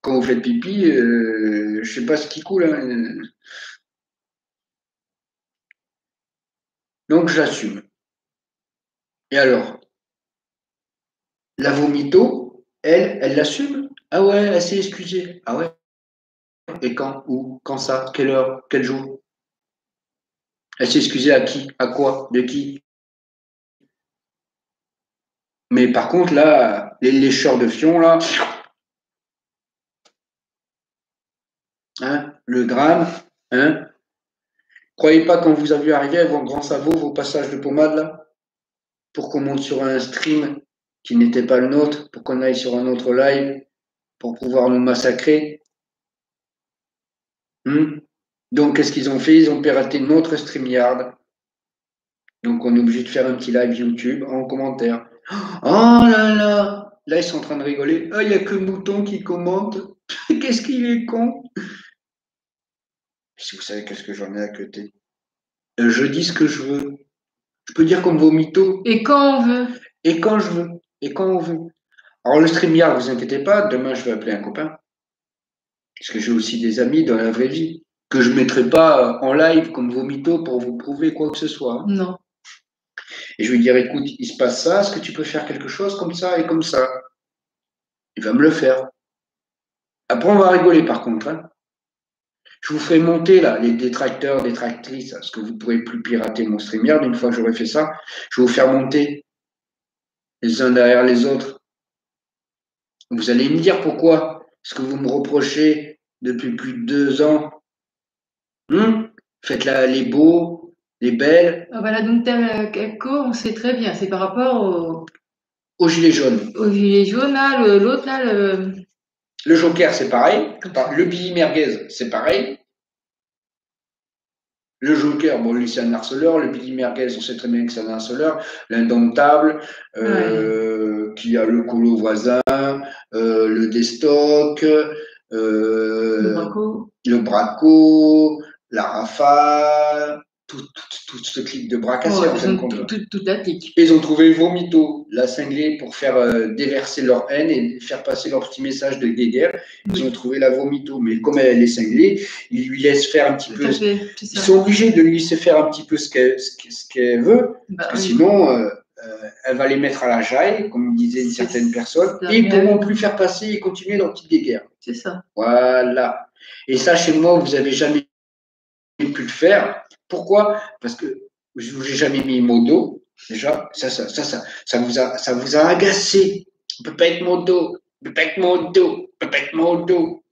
Quand vous faites pipi, je sais pas ce qui coule. Hein. Donc, j'assume. Et alors, la vomito, elle l'assume? Ah ouais, elle s'est excusée. Ah ouais? Et quand? Où? Quand ça? Quelle heure? Quel jour? Elle s'est excusée à qui? À quoi? De qui? Mais par contre, là, les lécheurs de fion, là, hein, le drame, hein? Croyez pas quand vous avez vu arriver vos grands sabots, vos passages de pommade, là, pour qu'on monte sur un stream qui n'était pas le nôtre, pour qu'on aille sur un autre live, pour pouvoir nous massacrer. Donc, qu'est-ce qu'ils ont fait? Ils ont piraté notre StreamYard. Donc, on est obligé de faire un petit live YouTube en commentaire. Oh là là! Là, ils sont en train de rigoler. Ah, il n'y a que Mouton qui commente. Qu'est-ce qu'il est con! Si vous savez qu'est-ce que j'en ai à côté. Je dis ce que je veux. Je peux dire comme vos mythos. Et quand on veut. Et quand je veux. Et quand on veut. Alors, le StreamYard, vous inquiétez pas. Demain, je vais appeler un copain. Parce que j'ai aussi des amis dans la vraie vie. Que je ne mettrai pas en live comme vos mythos pour vous prouver quoi que ce soit. Non. Et je lui dire, écoute, il se passe ça, est-ce que tu peux faire quelque chose comme ça et comme ça? Il va me le faire. Après, on va rigoler par contre. Hein. Je vous ferai monter là les détracteurs, détractrices, parce que vous ne pourrez plus pirater mon StreamYard. Une fois que j'aurai fait ça, je vais vous faire monter les uns derrière les autres. Vous allez me dire pourquoi ce que vous me reprochez depuis plus de 2 ans. Faites là les beaux, les belles, Ah, voilà, donc Calco, on sait très bien. C'est par rapport aux gilets jaunes. au gilet jaune, là, l'autre, là, Le Joker, c'est pareil. Le Billy Merguez, c'est pareil. Le Joker, bon, lui, c'est un harceleur. Le Billy Merguez, on sait très bien que c'est un harceleur. L'indomptable, qui a le colo voisin, le Destock, le Braco, la Rafale, tout ce clic de bracassés, en fin de compte. Toute la clique. Ils ont trouvé Vomito, la cinglée, pour faire déverser leur haine et faire passer leur petit message de guéguerre. Ils ont trouvé la Vomito, mais comme elle est cinglée, ils lui laissent faire un petit peu. Ils sont obligés de lui laisser faire un petit peu ce qu'elle veut, parce que sinon, elle va les mettre à la jaille, comme disaient certaines personnes, et ils ne pourront plus faire passer et continuer leur petite guéguerre. C'est ça. Voilà. Et ça, chez moi, vous n'avez jamais pu le faire. Pourquoi? Parce que je vous ai jamais mis modo. Déjà, ça vous a agacé. On peut pas être modo. On peut pas être modo. On peut pas être modo.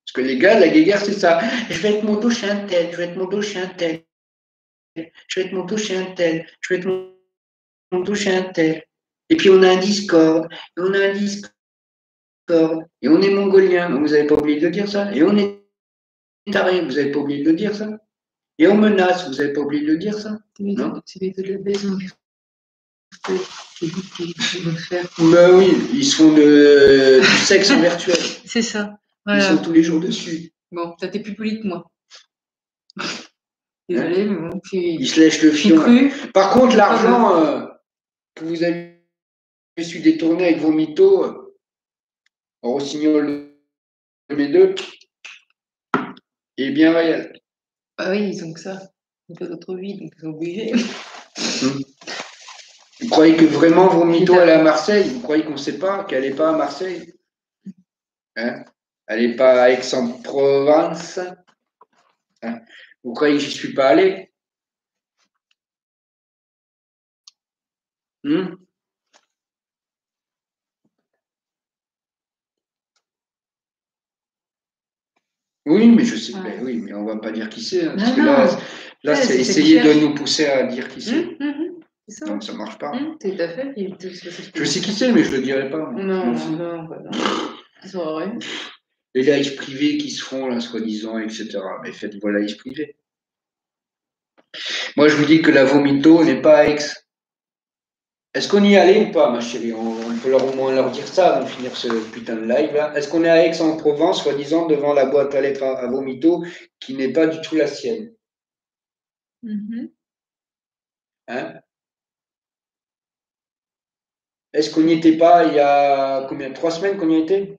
Parce que les gars, la guéguerre, c'est ça. Je vais être modo chez un tel. Je vais être modo chez un tel. Je vais être modo chez un tel. Je vais être modo chez un tel. Et puis on a un Discord. Et on a un Discord. Et on est mongolien. Vous n'avez pas oublié de dire ça. Et on est taré. Vous n'avez pas oublié de dire ça. Et on menace, vous n'avez pas oublié de dire ça? Non? C'est les de la maison. Ben oui, ils se font du sexe en virtuel. C'est ça. Voilà. Ils sont tous les jours dessus. Bon, t'as été plus poli que moi. Désolé, mais bon. Ils se lèchent le fion. Par contre, l'argent que vous avez su détourner avec vos mythos, en rossignol de mes deux, est bien réel. Ah oui, ils ont que ça. Ils n'ont pas d'autre vie, donc ils sont obligés. Vous croyez que vraiment vos mythos, elle est à Marseille? Vous croyez qu'on ne sait pas qu'elle n'est pas à Marseille? Hein? Elle n'est pas à Aix-en-Provence? Hein? Vous croyez que j'y suis pas allé? Oui, mais je sais. Ben oui, mais on va pas dire qui c'est. Parce que là c'est essayer de nous pousser à dire qui c'est. Ça. Donc ça marche pas. Tout à fait. Je sais qui c'est, mais je le dirai pas. Non. Ça aurait. Les lives privés qui se font, là, soi-disant, etc. Mais faites vos lives privés. Moi, je vous dis que la Vomito n'est pas à Aix. Est-ce qu'on y est allé ou pas, ma chérie? On peut au moins leur dire ça avant de finir ce putain de live là. Est-ce qu'on est à Aix-en-Provence, soi-disant, devant la boîte à lettres à Vomito, qui n'est pas du tout la sienne? Hein? Est-ce qu'on n'y était pas il y a combien? 3 semaines qu'on y était?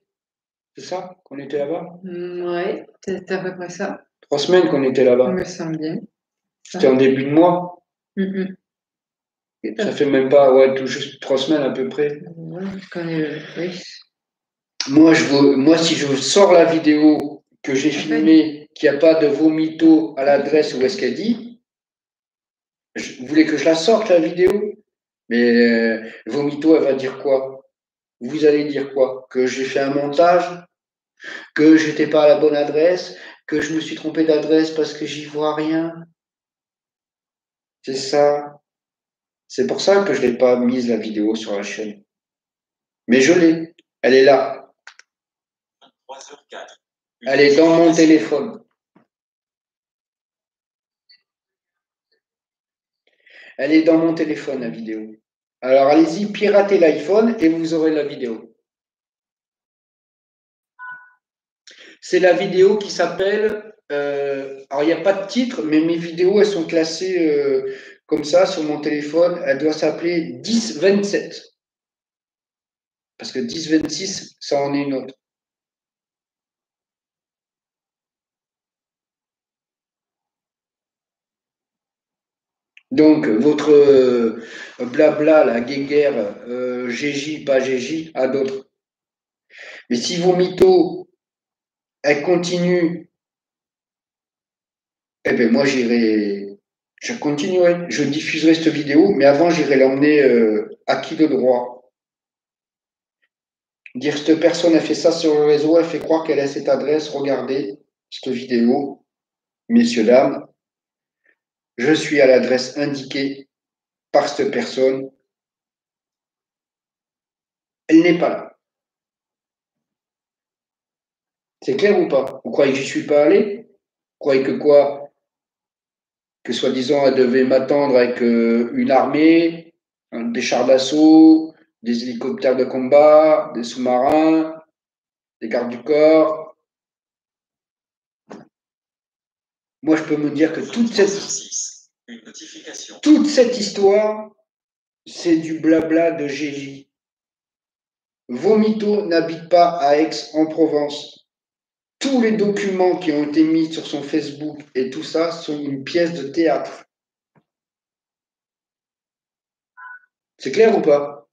C'est ça? Qu'on était là-bas? Ouais, c'est à peu près ça. 3 semaines qu'on était là-bas. Ça me semble bien. C'était en début de mois. Ça fait même pas, tout juste 3 semaines à peu près. Ouais, je connais oui. Moi, si je sors la vidéo que j'ai filmée, qu'il n'y a pas de Vomito à l'adresse où est-ce qu'elle dit, vous voulez que je la sorte, la vidéo? Mais Vomito, elle va dire quoi? Vous allez dire quoi? Que j'ai fait un montage? Que j'étais pas à la bonne adresse? Que je me suis trompé d'adresse parce que j'y vois rien? C'est ça. C'est pour ça que je n'ai pas mise la vidéo sur la chaîne. Mais je l'ai. Elle est là. 3h04. Elle est dans mon téléphone. Elle est dans mon téléphone, la vidéo. Alors allez-y, piratez l'iPhone et vous aurez la vidéo. C'est la vidéo qui s'appelle... alors il n'y a pas de titre, mais mes vidéos, elles sont classées comme ça sur mon téléphone. Elle doit s'appeler 1027. Parce que 1026, ça en est une autre. Donc, votre blabla, la guéguerre, GJ, pas GJ, à d'autres. Mais si vos mythos, elles continuent Eh bien, moi, je continuerai, je diffuserai cette vidéo, mais avant, j'irai l'emmener à qui de droit. Dire, cette personne a fait ça sur le réseau, elle fait croire qu'elle a cette adresse, regardez cette vidéo, messieurs, dames, je suis à l'adresse indiquée par cette personne, elle n'est pas là. C'est clair ou pas? Vous croyez que j'y suis pas allé? Vous croyez que quoi? Que soi-disant, elle devait m'attendre avec une armée, des chars d'assaut, des hélicoptères de combat, des sous-marins, des gardes du corps. Moi, je peux me dire que toute cette histoire, c'est du blabla de Gégé. Vomito n'habite pas à Aix-en-Provence. Tous les documents qui ont été mis sur son Facebook et tout ça sont une pièce de théâtre. C'est clair ou pas?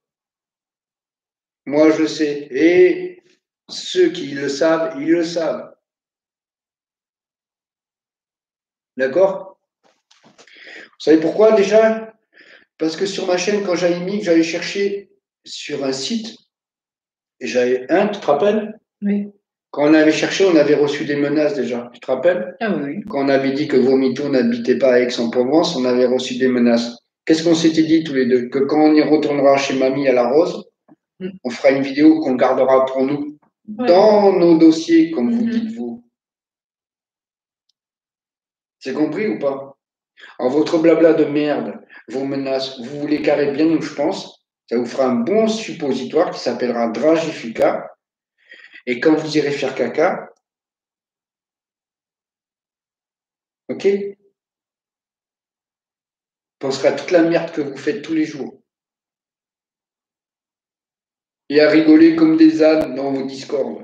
Moi, je le sais. Et ceux qui le savent, ils le savent. D'accord? Vous savez pourquoi déjà? Parce que sur ma chaîne, quand j'avais mis, j'allais chercher sur un site, et j'avais tu te rappelles? Oui. Quand on avait cherché, on avait reçu des menaces déjà. Tu te rappelles? Ah oui. Quand on avait dit que Vomito n'habitait pas à Aix-en-Provence, on avait reçu des menaces. Qu'est-ce qu'on s'était dit tous les deux? Que quand on y retournera chez Mamie à la Rose, on fera une vidéo qu'on gardera pour nous dans nos dossiers, comme vous dites vous. C'est compris ou pas? Alors, votre blabla de merde, vos menaces, vous voulez carrer bien où je pense, ça vous fera un bon suppositoire qui s'appellera Dragifica. Et quand vous irez faire caca, ok? Penserez à toute la merde que vous faites tous les jours. Et à rigoler comme des ânes dans vos discords.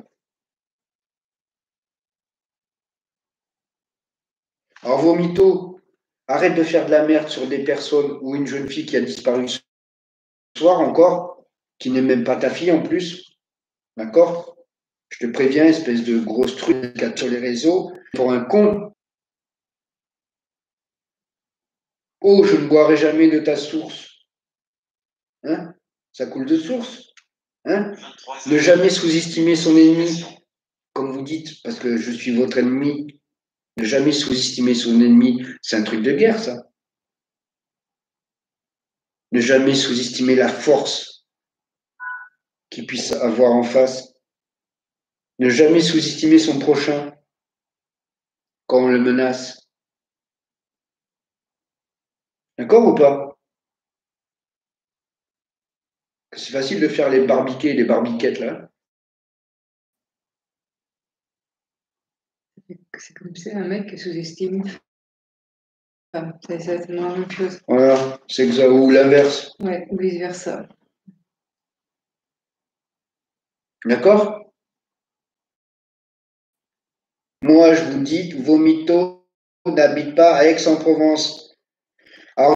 Alors, vos mythos, arrête de faire de la merde sur des personnes ou une jeune fille qui a disparu ce soir encore, qui n'est même pas ta fille en plus. D'accord? Je te préviens, espèce de grosse truc sur les réseaux, pour un con. Oh, je ne boirai jamais de ta source. Hein? Ça coule de source. Hein? Ne jamais sous-estimer son ennemi, comme vous dites, parce que je suis votre ennemi. Ne jamais sous-estimer son ennemi, c'est un truc de guerre, ça. Ne jamais sous-estimer la force qu'il puisse avoir en face. Ne jamais sous-estimer son prochain quand on le menace. D'accord ou pas? C'est facile de faire les barbiquets et les barbiquettes, là. C'est comme c'est un mec qui sous-estime une femme. C'est exactement la même chose. Voilà, c'est que ça, ou l'inverse. Ouais, ou vice-versa. D'accord? Moi, je vous dis, Vomito n'habite pas à Aix-en-Provence.